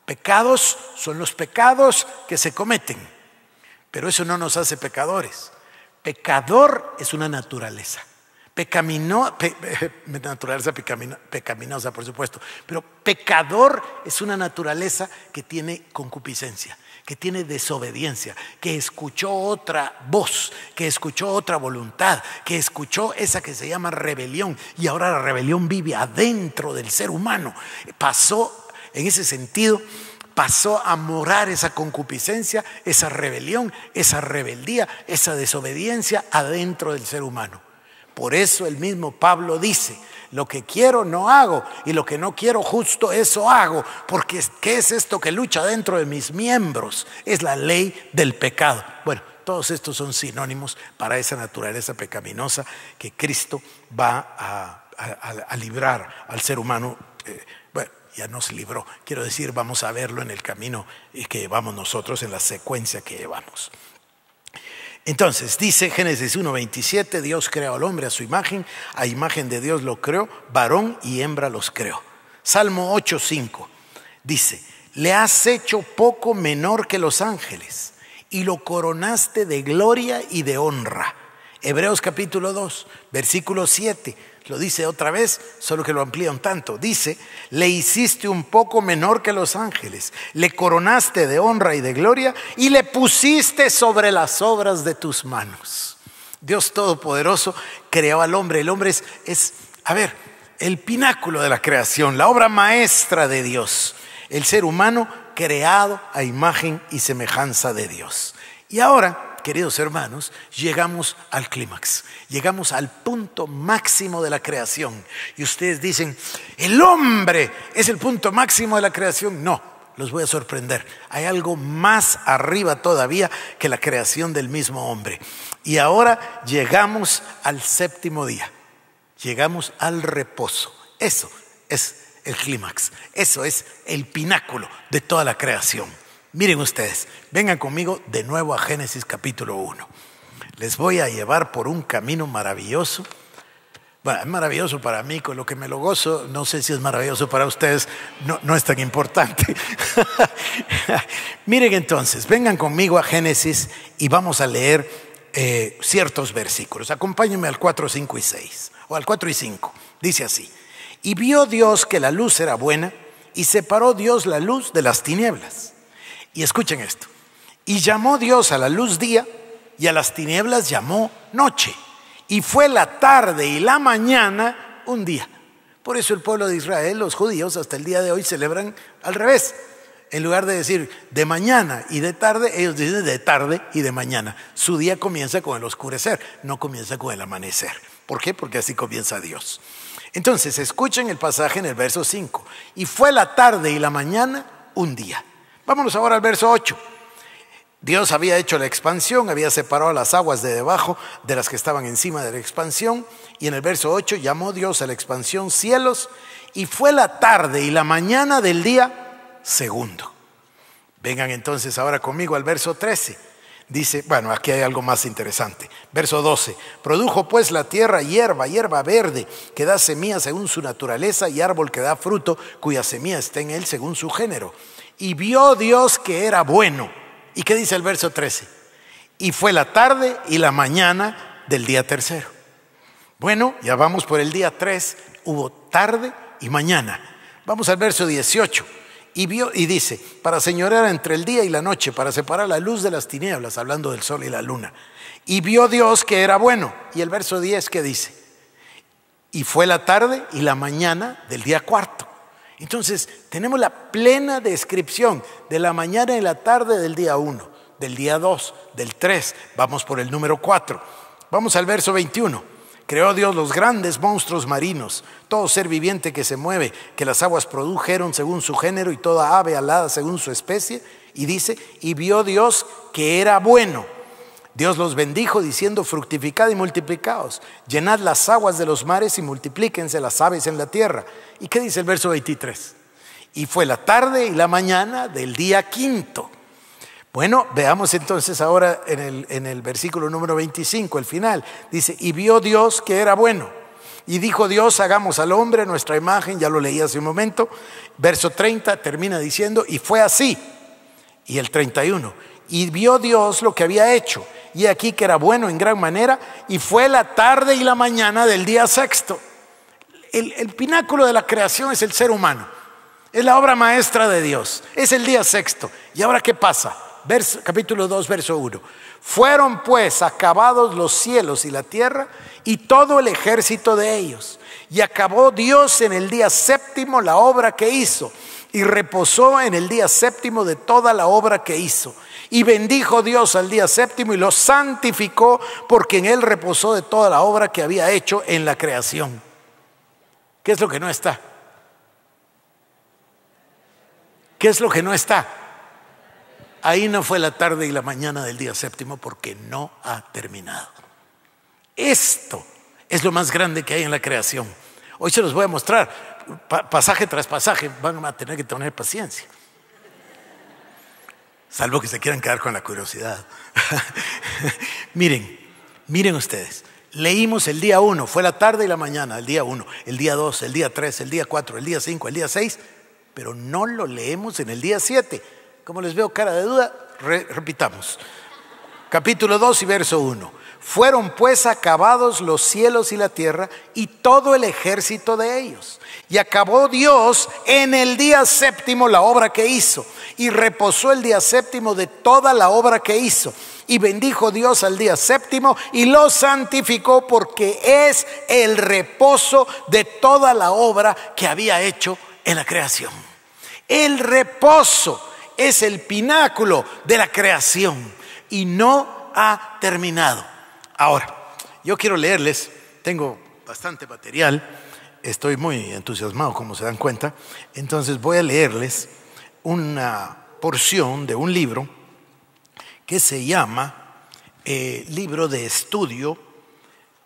Pecados son los pecados que se cometen, pero eso no nos hace pecadores. Pecador es una naturaleza. Naturaleza pecaminosa, por supuesto, pero pecador es una naturaleza que tiene concupiscencia, que tiene desobediencia, que escuchó otra voz, que escuchó otra voluntad, que escuchó esa que se llama rebelión, y ahora la rebelión vive adentro del ser humano. Pasó, en ese sentido, pasó a morar esa concupiscencia, esa rebelión, esa rebeldía, esa desobediencia adentro del ser humano. Por eso el mismo Pablo dice: lo que quiero no hago, y lo que no quiero justo eso hago, porque ¿qué es esto que lucha dentro de mis miembros? Es la ley del pecado. Bueno, todos estos son sinónimos para esa naturaleza pecaminosa que Cristo va a librar al ser humano. ya nos libró. Quiero decir, vamos a verlo en el camino que llevamos nosotros, en la secuencia que llevamos. Entonces, dice Génesis 1:27, Dios creó al hombre a imagen de Dios lo creó, varón y hembra los creó. Salmo 8:5 dice, le has hecho poco menor que los ángeles y lo coronaste de gloria y de honra. Hebreos capítulo 2, versículo 7, lo dice otra vez, solo que lo amplía un tanto. Dice, le hiciste un poco menor que los ángeles, le coronaste de honra y de gloria y le pusiste sobre las obras de tus manos. Dios Todopoderoso creó al hombre. El hombre es el pináculo de la creación, la obra maestra de Dios. El ser humano creado a imagen y semejanza de Dios. Y ahora, queridos hermanos, llegamos al clímax, llegamos al punto máximo de la creación. Y ustedes dicen, ¿el hombre es el punto máximo de la creación? No, los voy a sorprender. Hay algo más arriba todavía que la creación del mismo hombre. Y ahora llegamos al séptimo día, llegamos al reposo. Eso es el clímax, eso es el pináculo de toda la creación. Miren ustedes, vengan conmigo de nuevo a Génesis capítulo 1. Les voy a llevar por un camino maravilloso. Bueno, es maravilloso para mí, con lo que me lo gozo. No sé si es maravilloso para ustedes, no es tan importante. Miren entonces, vengan conmigo a Génesis y vamos a leer ciertos versículos. Acompáñenme al 4, 5 y 6, o al 4 y 5. Dice así: y vio Dios que la luz era buena, y separó Dios la luz de las tinieblas. Y escuchen esto: y llamó Dios a la luz día, y a las tinieblas llamó noche. Y fue la tarde y la mañana un día. Por eso el pueblo de Israel, los judíos, hasta el día de hoy celebran al revés. En lugar de decir de mañana y de tarde, ellos dicen de tarde y de mañana. Su día comienza con el oscurecer, no comienza con el amanecer. ¿Por qué? Porque así comienza Dios. Entonces, escuchen el pasaje en el verso 5. Y fue la tarde y la mañana un día. Vámonos ahora al verso 8. Dios había hecho la expansión, había separado las aguas de debajo de las que estaban encima de la expansión. Y en el verso 8 llamó Dios a la expansión cielos. Y fue la tarde y la mañana del día segundo. Vengan entonces ahora conmigo al verso 13. Dice, bueno, aquí hay algo más interesante. Verso 12. Produjo pues la tierra hierba verde, que da semilla según su naturaleza, y árbol que da fruto, cuya semilla está en él según su género. Y vio Dios que era bueno. ¿Y qué dice el verso 13? Y fue la tarde y la mañana del día tercero. Bueno, ya vamos por el día 3. Hubo tarde y mañana. Vamos al verso 18. Y vio y dice, para señorear entre el día y la noche, para separar la luz de las tinieblas, hablando del sol y la luna. Y vio Dios que era bueno. Y el verso 10, ¿qué dice? Y fue la tarde y la mañana del día cuarto. Entonces, tenemos la plena descripción de la mañana y la tarde del día 1, del día 2, del 3. Vamos por el número 4. Vamos al verso 21. Creó Dios los grandes monstruos marinos, todo ser viviente que se mueve, que las aguas produjeron según su género, y toda ave alada según su especie. Y dice, y vio Dios que era bueno. Dios los bendijo diciendo, fructificad y multiplicaos, llenad las aguas de los mares y multiplíquense las aves en la tierra. ¿Y qué dice el verso 23? Y fue la tarde y la mañana del día quinto. Bueno, veamos entonces ahora en el versículo número 25, el final. Dice, y vio Dios que era bueno. Y dijo Dios, hagamos al hombre a nuestra imagen, ya lo leí hace un momento. Verso 30 termina diciendo, y fue así. Y el 31, y vio Dios lo que había hecho, y aquí que era bueno en gran manera, y fue la tarde y la mañana del día sexto. El pináculo de la creación es el ser humano, es la obra maestra de Dios, es el día sexto. ¿Y ahora qué pasa? Capítulo 2, verso 1. Fueron pues acabados los cielos y la tierra y todo el ejército de ellos. Y acabó Dios en el día séptimo la obra que hizo, y reposó en el día séptimo de toda la obra que hizo. Y bendijo Dios al día séptimo y lo santificó, porque en él reposó de toda la obra que había hecho en la creación. ¿Qué es lo que no está? ¿Qué es lo que no está? Ahí no fue la tarde y la mañana del día séptimo, porque no ha terminado. Esto es lo más grande que hay en la creación. Hoy se los voy a mostrar. pasaje tras pasaje, van a tener que tener paciencia. Salvo que se quieran quedar con la curiosidad. Miren ustedes. Leímos el día 1, fue la tarde y la mañana, el día 1, el día 2, el día 3, el día 4, el día 5, el día 6, pero no lo leemos en el día 7. Como les veo cara de duda, repitamos. Capítulo 2 y verso 1. Fueron pues acabados los cielos y la tierra y todo el ejército de ellos. Y acabó Dios en el día séptimo la obra que hizo. Y reposó el día séptimo de toda la obra que hizo. Y bendijo Dios al día séptimo y lo santificó porque es el reposo de toda la obra que había hecho en la creación. El reposo es el pináculo de la creación y no ha terminado. Ahora, yo quiero leerles, tengo bastante material, estoy muy entusiasmado como se dan cuenta, entonces voy a leerles una porción de un libro que se llama Libro de Estudio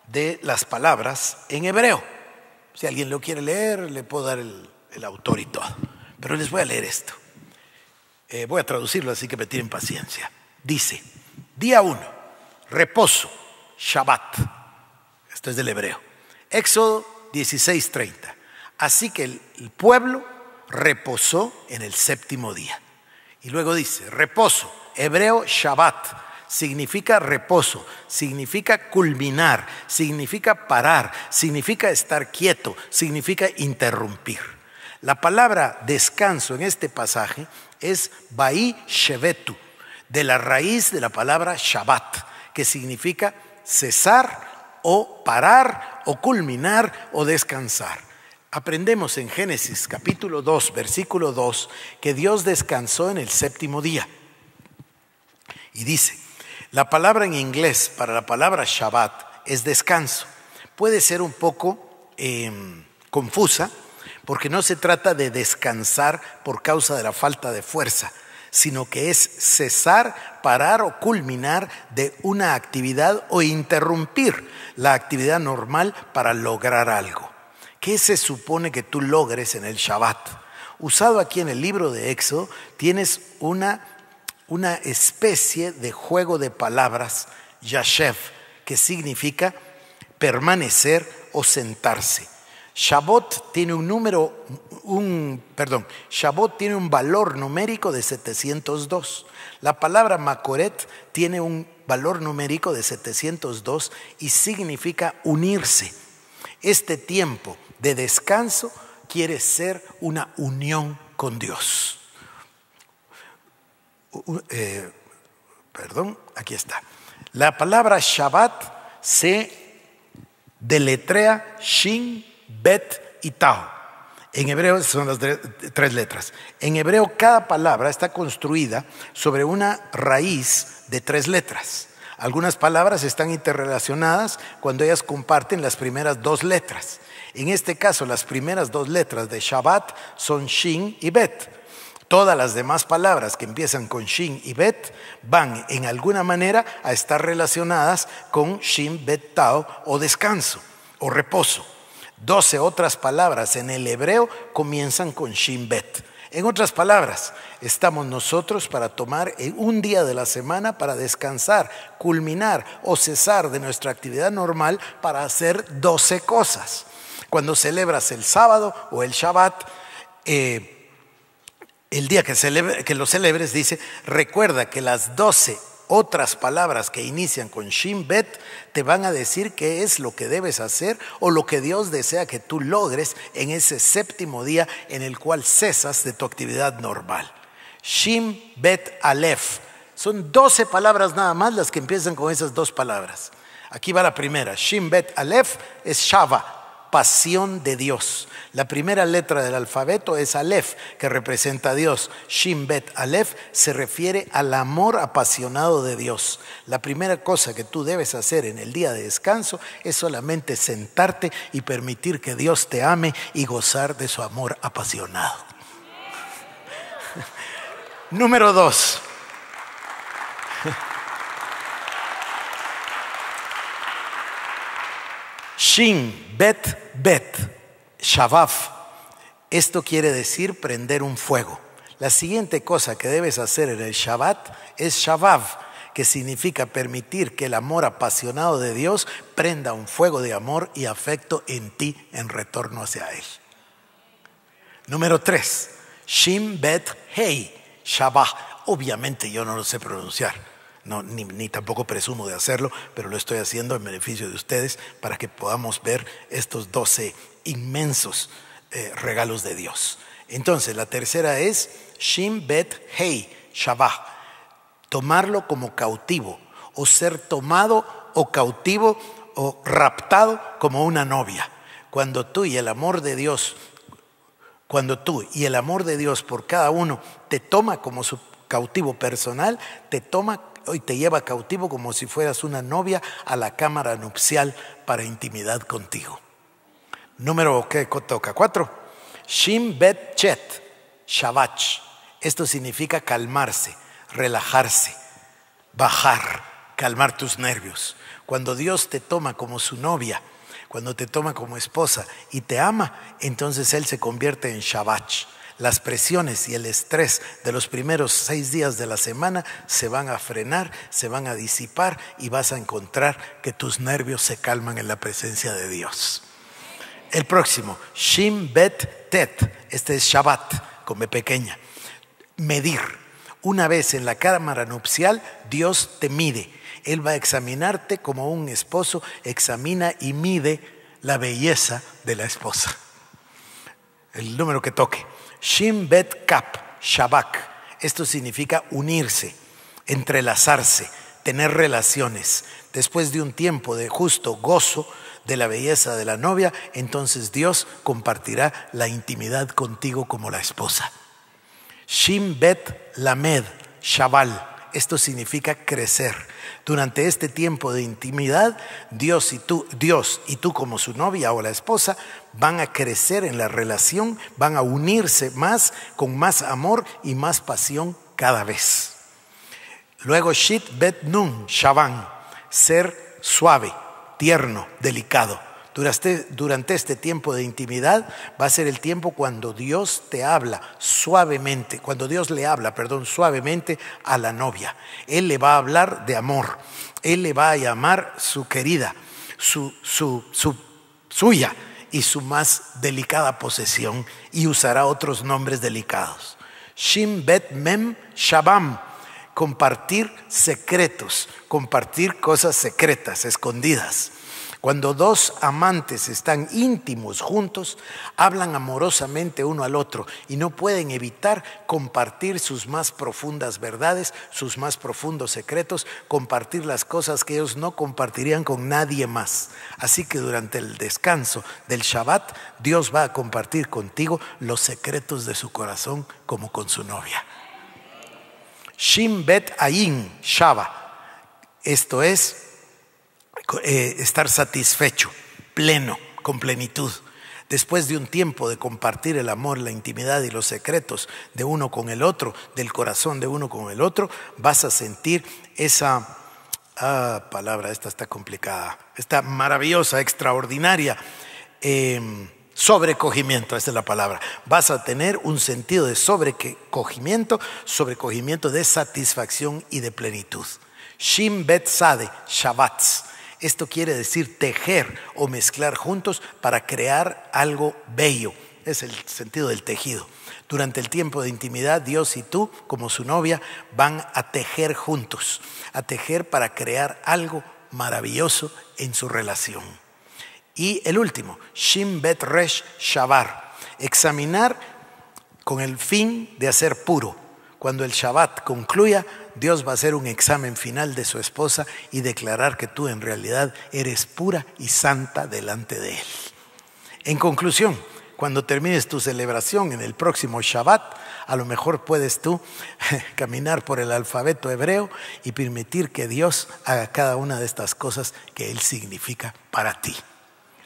de las Palabras en Hebreo. Si alguien lo quiere leer, le puedo dar el autor y todo, pero les voy a leer esto. Voy a traducirlo, así que me tienen paciencia. Dice, día 1, reposo, Shabbat. Esto es del hebreo. Éxodo 16:30. Así que el pueblo reposó en el séptimo día. Y luego dice, reposo, hebreo Shabbat, significa reposo, significa culminar, significa parar, significa estar quieto, significa interrumpir. La palabra descanso en este pasaje es Bai Shevetu, de la raíz de la palabra Shabbat, que significa cesar o parar o culminar o descansar. Aprendemos en Génesis capítulo 2, versículo 2, que Dios descansó en el séptimo día. Y dice, la palabra en inglés para la palabra Shabbat es descanso. Puede ser un poco confusa, porque no se trata de descansar por causa de la falta de fuerza, sino que es cesar, parar o culminar de una actividad o interrumpir la actividad normal para lograr algo. ¿Qué se supone que tú logres en el Shabbat? Usado aquí en el libro de Éxodo, tienes una especie de juego de palabras, yashev, que significa permanecer o sentarse. Shabbat tiene Shabbat tiene un valor numérico de 702. La palabra Macoret tiene un valor numérico de 702 y significa unirse. Este tiempo de descanso quiere ser una unión con Dios. Aquí está. La palabra Shabbat se deletrea Shin, Bet y Tau. En hebreo son las tres letras. En hebreo cada palabra está construida sobre una raíz de 3 letras. Algunas palabras están interrelacionadas cuando ellas comparten las primeras 2 letras. En este caso, las primeras 2 letras de Shabbat son Shin y Bet. Todas las demás palabras que empiezan con Shin y Bet van en alguna manera a estar relacionadas con Shin, Bet, Tau o descanso o reposo. 12 otras palabras en el hebreo comienzan con Shin Bet. En otras palabras, estamos nosotros para tomar un día de la semana para descansar, culminar o cesar de nuestra actividad normal para hacer 12 cosas. Cuando celebras el sábado o el Shabbat, el día que lo celebres, dice, recuerda que las 12 otras palabras que inician con Shin Bet te van a decir qué es lo que debes hacer o lo que Dios desea que tú logres en ese séptimo día en el cual cesas de tu actividad normal. Shin Bet Aleph. Son 12 palabras nada más las que empiezan con esas 2 palabras. Aquí va la primera. Shin Bet Aleph es Shava, pasión de Dios. La primera letra del alfabeto es Aleph, que representa a Dios. Shin Bet Aleph se refiere al amor apasionado de Dios. La primera cosa que tú debes hacer en el día de descanso es solamente sentarte y permitir que Dios te ame y gozar de su amor apasionado. Número 2. Shin Bet Bet. Shavaf Esto quiere decir prender un fuego. La siguiente cosa que debes hacer en el Shabbat es Shavav, que significa permitir que el amor apasionado de Dios prenda un fuego de amor y afecto en ti en retorno hacia Él. Número 3, Shin Bet Hei, Shabbat. Obviamente yo no lo sé pronunciar, no, ni tampoco presumo de hacerlo, pero lo estoy haciendo en beneficio de ustedes para que podamos ver estos 12 inmensos regalos de Dios. Entonces la tercera es Shin Bet Hei, Shabbat. Tomarlo como cautivo, o ser tomado o cautivo o raptado como una novia. Cuando tú y el amor de Dios por cada uno te toma como su cautivo personal, te toma y te lleva cautivo como si fueras una novia a la cámara nupcial para intimidad contigo. Número, ¿qué toca? 4. Shin Bet Chet, Shabbat. Esto significa calmarse, relajarse, bajar, calmar tus nervios. Cuando Dios te toma como su novia, cuando te toma como esposa y te ama, entonces Él se convierte en Shabbat. Las presiones y el estrés de los primeros 6 días de la semana se van a frenar, se van a disipar y vas a encontrar que tus nervios se calman en la presencia de Dios. El próximo, Shin Bet Tet, este es Shabbat, con B pequeña. Medir. Una vez en la cámara nupcial, Dios te mide. Él va a examinarte como un esposo examina y mide la belleza de la esposa. El número que toque. Shin Bet Kap, Shabak. Esto significa unirse, entrelazarse, tener relaciones. Después de un tiempo de justo gozo de la belleza de la novia, entonces Dios compartirá la intimidad contigo como la esposa. Shin Bet Lamed, Shabal. Esto significa crecer. Durante este tiempo de intimidad, Dios y tú como su novia o la esposa van a crecer en la relación, van a unirse más, con más amor y más pasión cada vez. Luego Shit Bet Nun, Shaban, ser suave, tierno, delicado. Durante este tiempo de intimidad va a ser el tiempo cuando Dios te habla suavemente, cuando Dios le habla, suavemente a la novia. Él le va a hablar de amor, Él le va a llamar su querida, suya y su más delicada posesión, y usará otros nombres delicados. Shin Bet Mem Shabam, compartir secretos, compartir cosas secretas, escondidas. Cuando dos amantes están íntimos juntos, hablan amorosamente uno al otro y no pueden evitar compartir sus más profundas verdades, sus más profundos secretos, compartir las cosas que ellos no compartirían con nadie más. Así que durante el descanso del Shabbat, Dios va a compartir contigo los secretos de su corazón como con su novia. Shin Bet Ayin, Shava. Esto es estar satisfecho, pleno, con plenitud. Después de un tiempo de compartir el amor, la intimidad y los secretos de uno con el otro, del corazón de uno con el otro, vas a sentir esa palabra, esta está complicada, esta maravillosa, extraordinaria sobrecogimiento, esa es la palabra. Vas a tener un sentido de sobrecogimiento de satisfacción y de plenitud. Shin Bet Sade, Shabbatz. Esto quiere decir tejer o mezclar juntos para crear algo bello. Es el sentido del tejido. Durante el tiempo de intimidad, Dios y tú, como su novia, van a tejer juntos. A tejer para crear algo maravilloso en su relación. Y el último, Shin Bet Resh Shabar. Examinar con el fin de hacer puro. Cuando el Shabbat concluya, Dios va a hacer un examen final de su esposa y declarar que tú en realidad eres pura y santa delante de Él. En conclusión, cuando termines tu celebración en el próximo Shabbat, a lo mejor puedes tú caminar por el alfabeto hebreo y permitir que Dios haga cada una de estas cosas que Él significa para ti.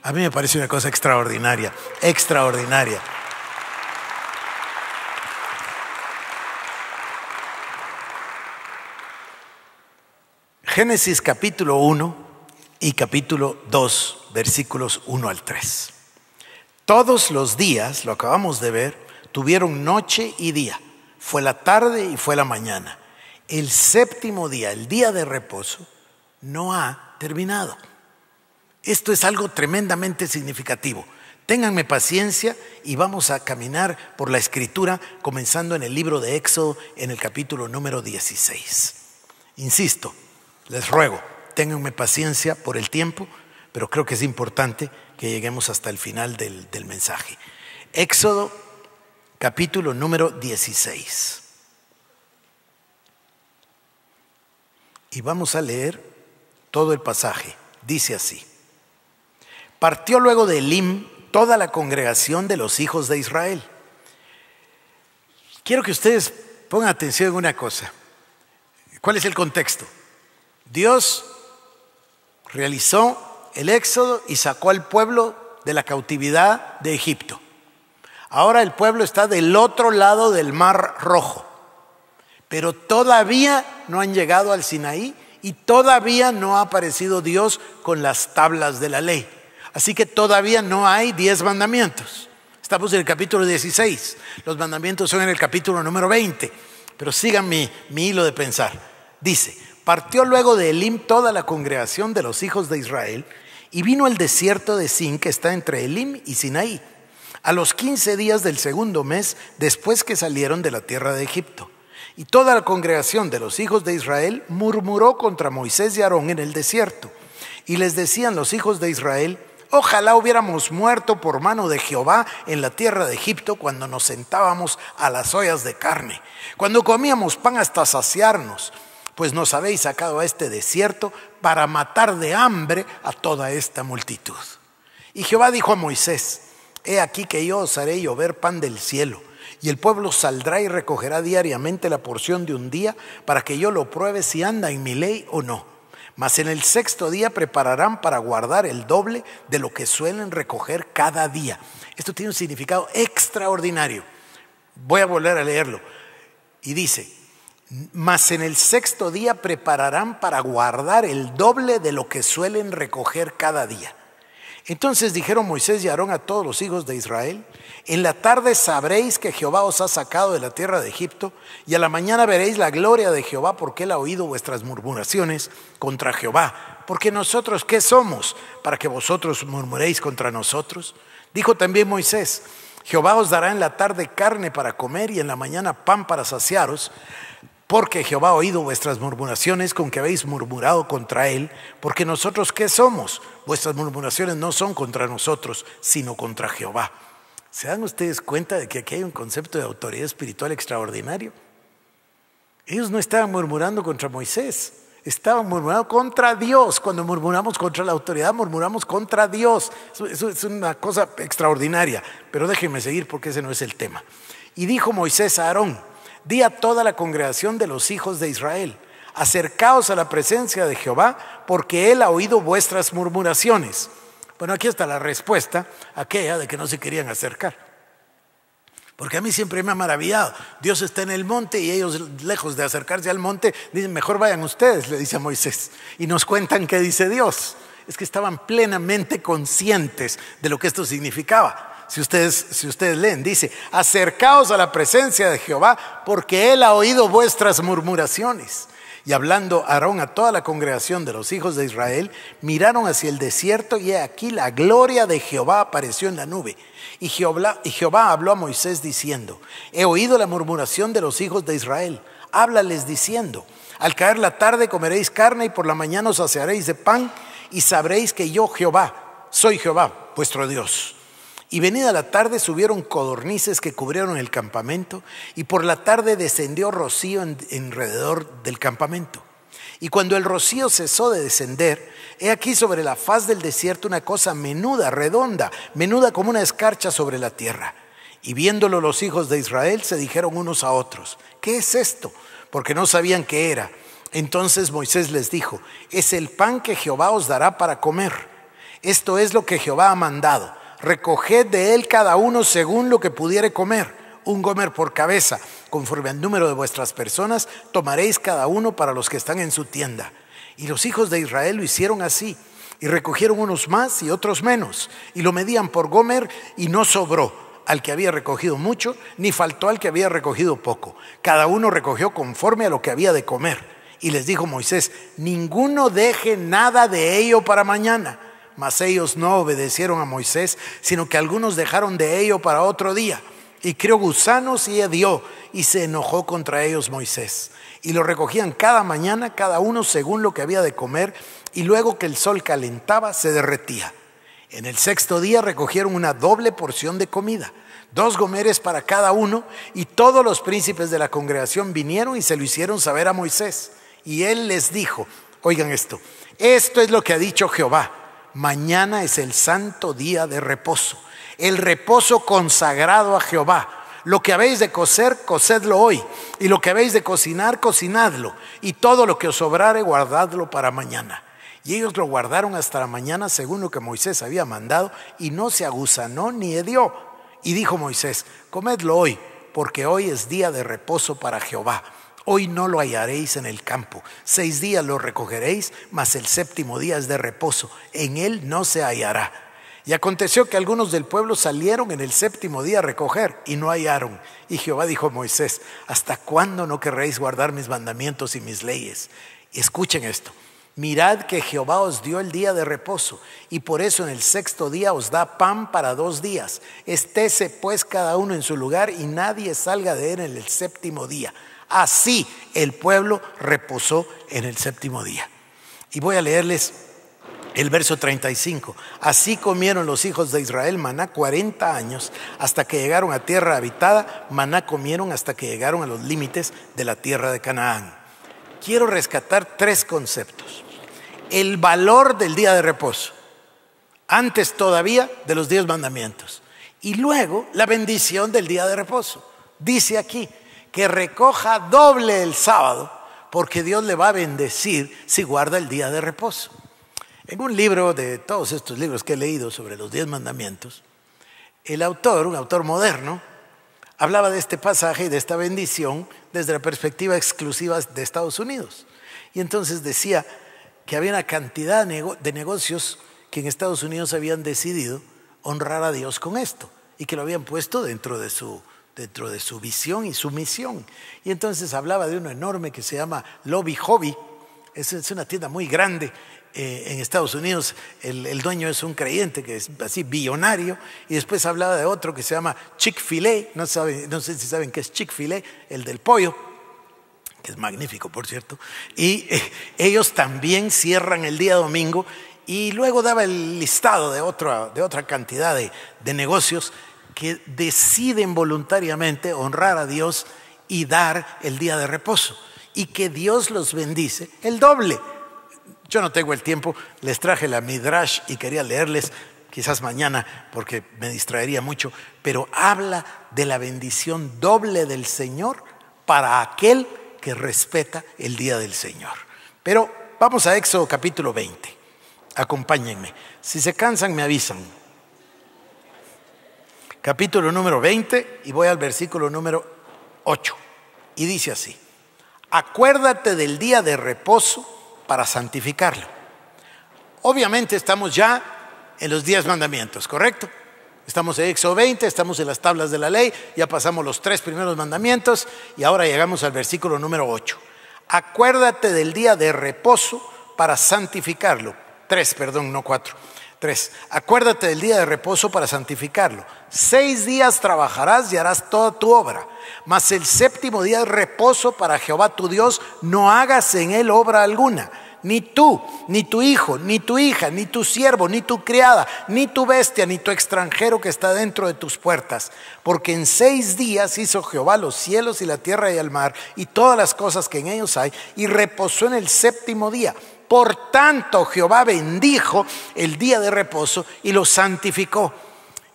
A mí me parece una cosa extraordinaria, extraordinaria. Génesis capítulo 1 y capítulo 2, versículos 1 al 3. Todos los días, lo acabamos de ver, tuvieron noche y día. Fue la tarde y fue la mañana. El séptimo día, el día de reposo, no ha terminado. Esto es algo tremendamente significativo. Ténganme paciencia y vamos a caminar por la Escritura, comenzando en el libro de Éxodo, en el capítulo número 16. Insisto, les ruego, ténganme paciencia por el tiempo, pero creo que es importante que lleguemos hasta el final del mensaje. Éxodo, capítulo número 16. Y vamos a leer todo el pasaje. Dice así: partió luego de Elim toda la congregación de los hijos de Israel. Quiero que ustedes pongan atención en una cosa. ¿Cuál es el contexto? Dios realizó el éxodo y sacó al pueblo de la cautividad de Egipto. Ahora el pueblo está del otro lado del Mar Rojo, pero todavía no han llegado al Sinaí y todavía no ha aparecido Dios con las tablas de la ley. Así que todavía no hay 10 mandamientos. Estamos en el capítulo 16. Los mandamientos son en el capítulo número 20. Pero sigan mi hilo de pensar. Dice: partió luego de Elim toda la congregación de los hijos de Israel y vino al desierto de Sin, que está entre Elim y Sinaí, a los 15 días del segundo mes después que salieron de la tierra de Egipto. Y toda la congregación de los hijos de Israel murmuró contra Moisés y Aarón en el desierto. Y les decían los hijos de Israel: ojalá hubiéramos muerto por mano de Jehová en la tierra de Egipto, cuando nos sentábamos a las ollas de carne, cuando comíamos pan hasta saciarnos, pues nos habéis sacado a este desierto para matar de hambre a toda esta multitud. Y Jehová dijo a Moisés: he aquí que yo os haré llover pan del cielo, y el pueblo saldrá y recogerá diariamente la porción de un día, para que yo lo pruebe si anda en mi ley o no. Mas en el sexto día prepararán para guardar el doble de lo que suelen recoger cada día. Esto tiene un significado extraordinario. Voy a volver a leerlo. Y dice: mas en el sexto día prepararán para guardar el doble de lo que suelen recoger cada día. Entonces dijeron Moisés y Aarón a todos los hijos de Israel: en la tarde sabréis que Jehová os ha sacado de la tierra de Egipto, y a la mañana veréis la gloria de Jehová, porque él ha oído vuestras murmuraciones contra Jehová. Porque nosotros, ¿qué somos para que vosotros murmuréis contra nosotros? Dijo también Moisés: Jehová os dará en la tarde carne para comer y en la mañana pan para saciaros, porque Jehová ha oído vuestras murmuraciones con que habéis murmurado contra él. Porque nosotros, ¿qué somos? Vuestras murmuraciones no son contra nosotros, sino contra Jehová. ¿Se dan ustedes cuenta de que aquí hay un concepto de autoridad espiritual extraordinario? Ellos no estaban murmurando contra Moisés, estaban murmurando contra Dios. Cuando murmuramos contra la autoridad, murmuramos contra Dios. Eso es una cosa extraordinaria, pero déjenme seguir porque ese no es el tema. Y dijo Moisés a Aarón: di a toda la congregación de los hijos de Israel: acercaos a la presencia de Jehová, porque él ha oído vuestras murmuraciones. Bueno, aquí está la respuesta aquella de que no se querían acercar. Porque a mí siempre me ha maravillado. Dios está en el monte y ellos, lejos de acercarse al monte, dicen: mejor vayan ustedes, le dice a Moisés. Y nos cuentan qué dice Dios. Es que estaban plenamente conscientes de lo que esto significaba. Si ustedes leen, dice: acercaos a la presencia de Jehová, porque él ha oído vuestras murmuraciones. Y hablando Aarón a toda la congregación de los hijos de Israel, miraron hacia el desierto, y he aquí la gloria de Jehová apareció en la nube. Y Jehová habló a Moisés diciendo: he oído la murmuración de los hijos de Israel. Háblales diciendo: al caer la tarde comeréis carne, y por la mañana os saciaréis de pan, y sabréis que yo Jehová soy Jehová vuestro Dios. Y venida la tarde subieron codornices que cubrieron el campamento, y por la tarde descendió rocío alrededor del campamento. Y cuando el rocío cesó de descender, he aquí sobre la faz del desierto una cosa menuda, redonda, menuda como una escarcha sobre la tierra. Y viéndolo los hijos de Israel se dijeron unos a otros: ¿qué es esto? Porque no sabían qué era. Entonces Moisés les dijo: es el pan que Jehová os dará para comer. Esto es lo que Jehová ha mandado: recoged de él cada uno según lo que pudiere comer, un gomer por cabeza, conforme al número de vuestras personas, tomaréis cada uno para los que están en su tienda. Y los hijos de Israel lo hicieron así, Y recogieron unos más y otros menos, y lo medían por gomer, y no sobró al que había recogido mucho, ni faltó al que había recogido poco. Cada uno recogió conforme a lo que había de comer. Y les dijo Moisés: ninguno deje nada de ello para mañana. Mas ellos no obedecieron a Moisés, sino que algunos dejaron de ello para otro día. Y crió gusanos y hedió, y se enojó contra ellos Moisés. Y lo recogían cada mañana, cada uno según lo que había de comer, y luego que el sol calentaba, se derretía. En el sexto día recogieron una doble porción de comida, 2 gomeres para cada uno, y todos los príncipes de la congregación vinieron y se lo hicieron saber a Moisés. Y él les dijo: oigan esto es lo que ha dicho Jehová: mañana es el santo día de reposo, el reposo consagrado a Jehová. Lo que habéis de cocer, cocedlo hoy, y lo que habéis de cocinar, cocinadlo, y todo lo que os sobrare, guardadlo para mañana. Y ellos lo guardaron hasta la mañana según lo que Moisés había mandado, y no se agusanó ni hedió. Y dijo Moisés: comedlo hoy, porque hoy es día de reposo para Jehová. Hoy no lo hallaréis en el campo. 6 días lo recogeréis, mas el séptimo día es de reposo, en él no se hallará. Y aconteció que algunos del pueblo salieron en el séptimo día a recoger, y no hallaron. Y Jehová dijo a Moisés: ¿hasta cuándo no querréis guardar mis mandamientos y mis leyes? Y escuchen esto: mirad que Jehová os dio el día de reposo, y por eso en el sexto día os da pan para 2 días. Estése pues cada uno en su lugar, y nadie salga de él en el séptimo día. Así el pueblo reposó en el séptimo día. Y voy a leerles el verso 35. Así comieron los hijos de Israel maná 40 años, hasta que llegaron a tierra habitada. Maná comieron hasta que llegaron a los límites de la tierra de Canaán. Quiero rescatar 3 conceptos: el valor del día de reposo, antes todavía de los 10 mandamientos, y luego la bendición del día de reposo. Dice aquí que recoja doble el sábado, porque Dios le va a bendecir si guarda el día de reposo. En un libro de todos estos libros que he leído sobre los 10 mandamientos, el autor, un autor moderno, hablaba de este pasaje y de esta bendición desde la perspectiva exclusiva de Estados Unidos. Y entonces decía que había una cantidad de negocios que en Estados Unidos habían decidido honrar a Dios con esto, y que lo habían puesto dentro de su visión y su misión. Y entonces hablaba de uno enorme que se llama Lobby Hobby. Es una tienda muy grande en Estados Unidos. El dueño es un creyente que es así billonario. Y después hablaba de otro que se llama Chick-fil-A. No sé si saben qué es Chick-fil-A, el del pollo, que es magnífico, por cierto. Y ellos también cierran el día domingo. Y luego daba el listado de otra cantidad de negocios que deciden voluntariamente honrar a Dios y dar el día de reposo, y que Dios los bendice el doble. Yo no tengo el tiempo, les traje la Midrash y quería leerles quizás mañana porque me distraería mucho, pero habla de la bendición doble del Señor para aquel que respeta el día del Señor. Pero vamos a Éxodo capítulo 20. Acompáñenme. Si se cansan, me avisan. Capítulo número 20, y voy al versículo número 8. Y dice así: acuérdate del día de reposo para santificarlo. Obviamente estamos ya en los 10 mandamientos, ¿correcto? Estamos en Éxodo 20, estamos en las tablas de la ley, ya pasamos los 3 primeros mandamientos y ahora llegamos al versículo número 8. Acuérdate del día de reposo para santificarlo. 3, perdón, no 4. 3. Acuérdate del día de reposo para santificarlo. 6 días trabajarás y harás toda tu obra, mas el séptimo día es reposo para Jehová tu Dios. No hagas en él obra alguna, ni tú, ni tu hijo, ni tu hija, ni tu siervo, ni tu criada, ni tu bestia, ni tu extranjero que está dentro de tus puertas. Porque en 6 días hizo Jehová los cielos y la tierra y el mar y todas las cosas que en ellos hay, y reposó en el séptimo día. Por tanto, Jehová bendijo el día de reposo y lo santificó.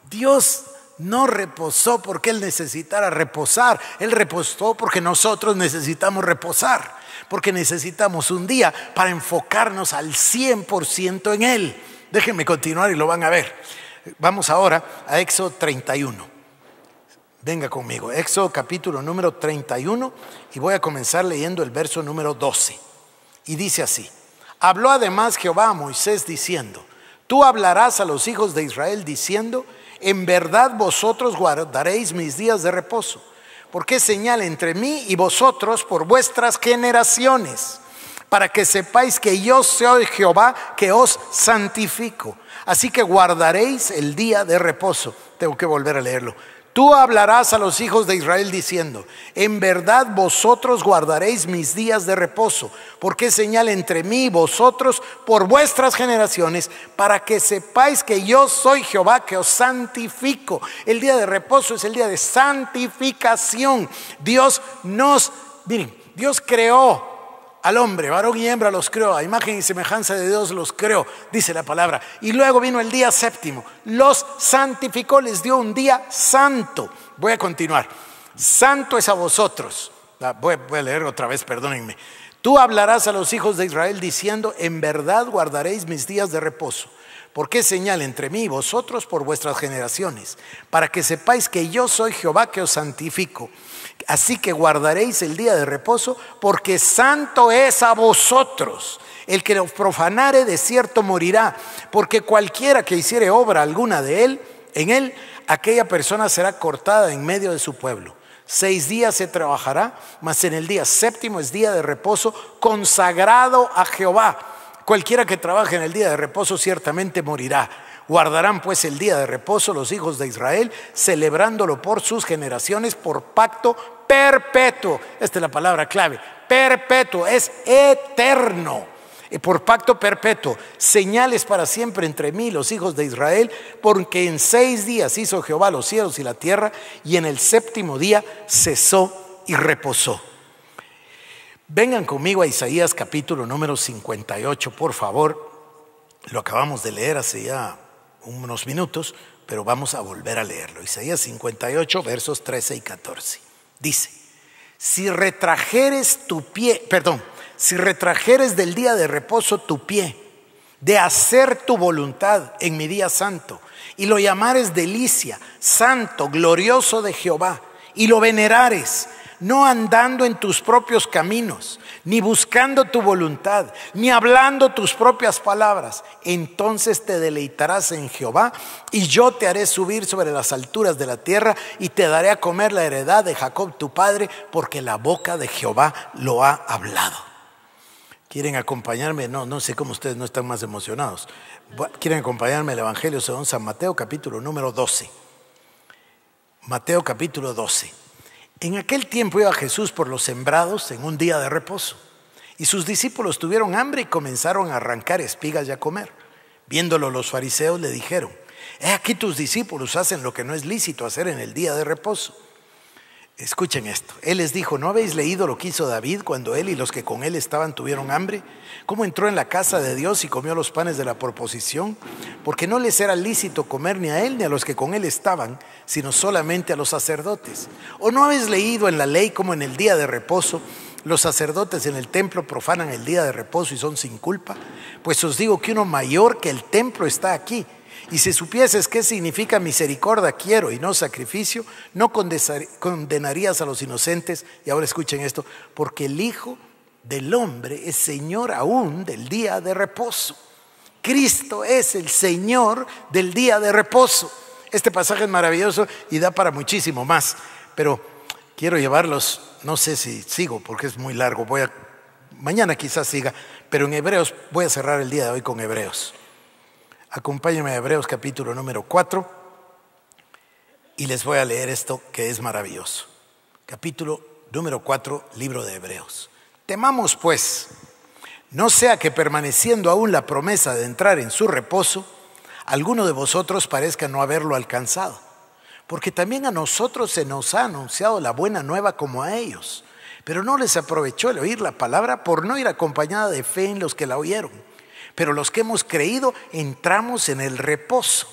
Dios no reposó porque Él necesitara reposar. Él reposó porque nosotros necesitamos reposar, porque necesitamos un día para enfocarnos al 100% en Él. Déjenme continuar y lo van a ver. Vamos ahora a Éxodo 31. Venga conmigo, Éxodo capítulo número 31, y voy a comenzar leyendo el verso número 12. Y dice así: Habló además Jehová a Moisés diciendo: tú hablarás a los hijos de Israel diciendo: en verdad vosotros guardaréis mis días de reposo, porque es señal entre mí y vosotros por vuestras generaciones, para que sepáis que yo soy Jehová que os santifico. Así que guardaréis el día de reposo. Tengo que volver a leerlo. Tú hablarás a los hijos de Israel diciendo: en verdad vosotros guardaréis mis días de reposo, porque es señal entre mí y vosotros por vuestras generaciones, para que sepáis que yo soy Jehová que os santifico. El día de reposo es el día de santificación. Dios creó al hombre, varón y hembra los creó, a imagen y semejanza de Dios los creó, dice la palabra. Y luego vino el día séptimo, los santificó, les dio un día santo. Voy a continuar. Santo es a vosotros. Voy a leer otra vez, perdónenme. Tú hablarás a los hijos de Israel diciendo: en verdad guardaréis mis días de reposo, porque es señal entre mí y vosotros por vuestras generaciones, para que sepáis que yo soy Jehová que os santifico. Así que guardaréis el día de reposo, porque santo es a vosotros. El que lo profanare de cierto morirá, porque cualquiera que hiciere obra alguna en él, aquella persona será cortada en medio de su pueblo. 6 días se trabajará, mas en el día séptimo es día de reposo consagrado a Jehová. Cualquiera que trabaje en el día de reposo ciertamente morirá. Guardarán pues el día de reposo los hijos de Israel, celebrándolo por sus generaciones, por pacto perpetuo. Esta es la palabra clave. Perpetuo, es eterno. Por pacto perpetuo, señales para siempre entre mí y los hijos de Israel, porque en 6 días hizo Jehová los cielos y la tierra, y en el séptimo día cesó y reposó. Vengan conmigo a Isaías capítulo número 58, por favor. Lo acabamos de leer hace ya unos minutos, pero vamos a volver a leerlo. Isaías 58, versos 13 y 14. Dice: si retrajeres del día de reposo tu pie, de hacer tu voluntad en mi día santo, y lo llamares delicia, santo, glorioso de Jehová, y lo venerares, no andando en tus propios caminos, ni buscando tu voluntad, ni hablando tus propias palabras, entonces te deleitarás en Jehová, y yo te haré subir sobre las alturas de la tierra, y te daré a comer la heredad de Jacob tu padre, porque la boca de Jehová lo ha hablado. ¿Quieren acompañarme? No sé cómo ustedes no están más emocionados. ¿Quieren acompañarme al Evangelio según San Mateo, capítulo número 12? Mateo capítulo 12. En aquel tiempo iba Jesús por los sembrados en un día de reposo, y sus discípulos tuvieron hambre y comenzaron a arrancar espigas y a comer. Viéndolo los fariseos le dijeron: he aquí tus discípulos hacen lo que no es lícito hacer en el día de reposo. Escuchen esto. Él les dijo: ¿no habéis leído lo que hizo David cuando él y los que con él estaban tuvieron hambre? ¿Cómo entró en la casa de Dios y comió los panes de la proposición? Porque no les era lícito comer ni a él ni a los que con él estaban, sino solamente a los sacerdotes. ¿O no habéis leído en la ley cómo en el día de reposo los sacerdotes en el templo profanan el día de reposo y son sin culpa? Pues os digo que uno mayor que el templo está aquí. Y si supieses qué significa misericordia quiero y no sacrificio, no condenarías a los inocentes. Y ahora escuchen esto: porque el Hijo del Hombre es Señor aún del día de reposo. Cristo es el Señor del día de reposo. Este pasaje es maravilloso y da para muchísimo más, pero quiero llevarlos, no sé si sigo porque es muy largo, mañana quizás siga, pero en Hebreos, voy a cerrar el día de hoy con Hebreos. Acompáñenme a Hebreos capítulo número 4 y les voy a leer esto que es maravilloso. Capítulo número 4, libro de Hebreos. Temamos pues, no sea que permaneciendo aún la promesa de entrar en su reposo, alguno de vosotros parezca no haberlo alcanzado. Porque también a nosotros se nos ha anunciado la buena nueva como a ellos, pero no les aprovechó el oír la palabra por no ir acompañada de fe en los que la oyeron. Pero los que hemos creído entramos en el reposo,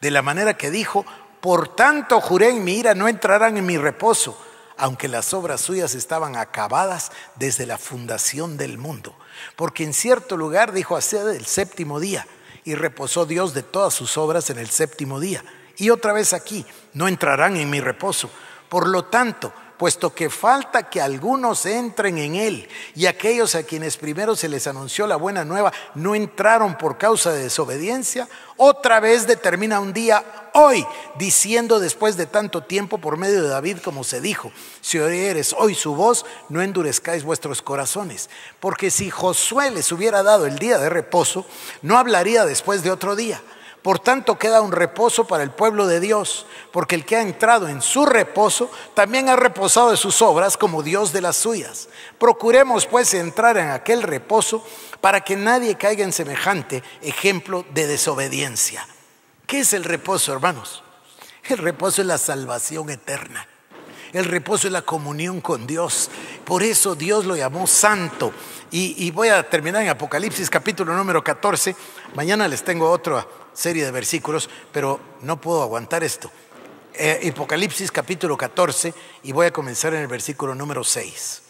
de la manera que dijo: por tanto juré en mi ira, no entrarán en mi reposo, aunque las obras suyas estaban acabadas desde la fundación del mundo. Porque en cierto lugar dijo así del séptimo día, y reposó Dios de todas sus obras en el séptimo día. Y otra vez aquí: no entrarán en mi reposo. Por lo tanto, puesto que falta que algunos entren en él, y aquellos a quienes primero se les anunció la buena nueva no entraron por causa de desobediencia, otra vez determina un día hoy, diciendo después de tanto tiempo por medio de David, como se dijo: si oyeres hoy su voz, no endurezcáis vuestros corazones. Porque si Josué les hubiera dado el día de reposo, no hablaría después de otro día. Por tanto queda un reposo para el pueblo de Dios, porque el que ha entrado en su reposo también ha reposado de sus obras como Dios de las suyas. Procuremos pues entrar en aquel reposo, para que nadie caiga en semejante ejemplo de desobediencia. ¿Qué es el reposo, hermanos? El reposo es la salvación eterna. El reposo es la comunión con Dios. Por eso Dios lo llamó santo. Y voy a terminar en Apocalipsis capítulo número 14. Mañana les tengo otra serie de versículos, pero no puedo aguantar esto. Apocalipsis capítulo 14, y voy a comenzar en el versículo número 6.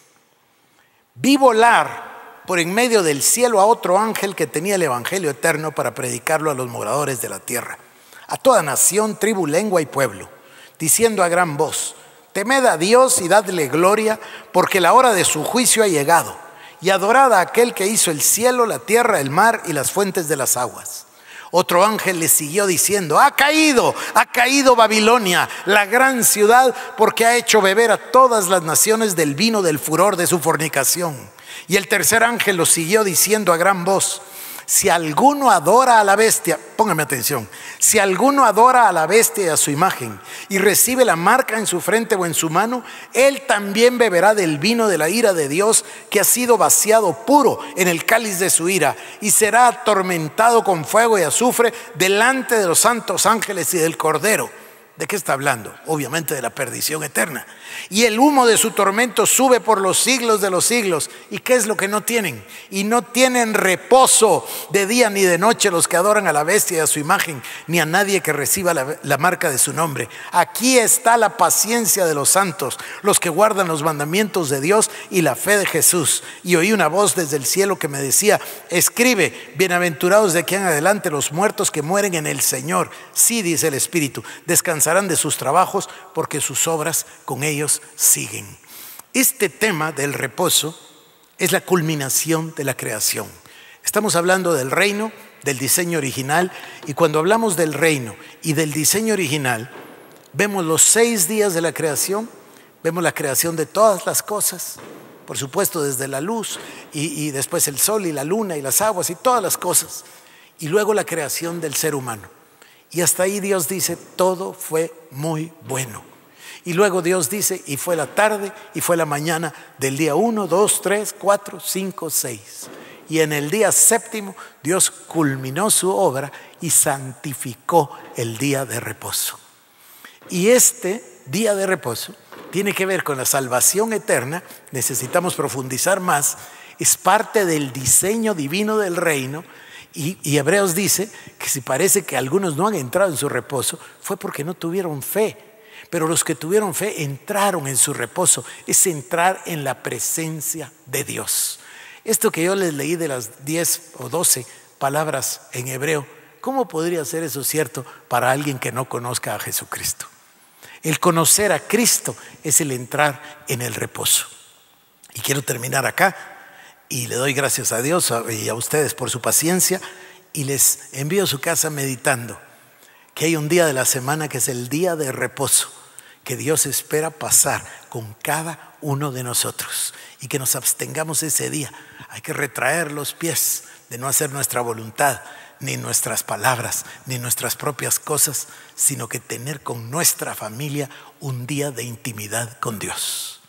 Vi volar por en medio del cielo a otro ángel que tenía el evangelio eterno para predicarlo a los moradores de la tierra, a toda nación, tribu, lengua y pueblo, diciendo a gran voz: temed a Dios y dadle gloria, porque la hora de su juicio ha llegado, y adorad a aquel que hizo el cielo, la tierra, el mar y las fuentes de las aguas. Otro ángel le siguió diciendo: ha caído Babilonia, la gran ciudad, porque ha hecho beber a todas las naciones del vino del furor de su fornicación. Y el tercer ángel lo siguió diciendo a gran voz: si alguno adora a la bestia, póngame atención, si alguno adora a la bestia y a su imagen, y recibe la marca en su frente o en su mano, él también beberá del vino de la ira de Dios, que ha sido vaciado puro en el cáliz de su ira, y será atormentado con fuego y azufre delante de los santos ángeles y del Cordero. ¿De qué está hablando? Obviamente de la perdición eterna. Y el humo de su tormento sube por los siglos de los siglos. ¿Y qué es lo que no tienen? Y no tienen reposo de día ni de noche los que adoran a la bestia y a su imagen, ni a nadie que reciba la marca de su nombre. Aquí está la paciencia de los santos, los que guardan los mandamientos de Dios y la fe de Jesús. Y oí una voz desde el cielo que me decía: escribe, bienaventurados de aquí en adelante los muertos que mueren en el Señor. Sí, dice el Espíritu, descansarán de sus trabajos, porque sus obras con ellos siguen. Este tema del reposo es la culminación de la creación. Estamos hablando del reino, del diseño original, y cuando hablamos del reino y del diseño original, vemos los 6 días de la creación, vemos la creación de todas las cosas, por supuesto desde la luz y después el sol y la luna y las aguas y todas las cosas, y luego la creación del ser humano. Y hasta ahí Dios dice: todo fue muy bueno. Y luego Dios dice: y fue la tarde y fue la mañana del día 1, 2, 3, 4, 5, 6. Y en el día séptimo Dios culminó su obra y santificó el día de reposo. Y este día de reposo tiene que ver con la salvación eterna. Necesitamos profundizar más. Es parte del diseño divino del reino. Y Hebreos dice que si parece que algunos no han entrado en su reposo, fue porque no tuvieron fe. Pero los que tuvieron fe entraron en su reposo. Es entrar en la presencia de Dios. Esto que yo les leí de las 10 o 12 palabras en hebreo, ¿cómo podría ser eso cierto para alguien que no conozca a Jesucristo? El conocer a Cristo es el entrar en el reposo. Y quiero terminar acá. Y le doy gracias a Dios y a ustedes por su paciencia, y les envío a su casa meditando que hay un día de la semana que es el día de reposo, que Dios espera pasar con cada uno de nosotros, y que nos abstengamos ese día. Hay que retraer los pies de no hacer nuestra voluntad, ni nuestras palabras, ni nuestras propias cosas, sino que tener con nuestra familia un día de intimidad con Dios.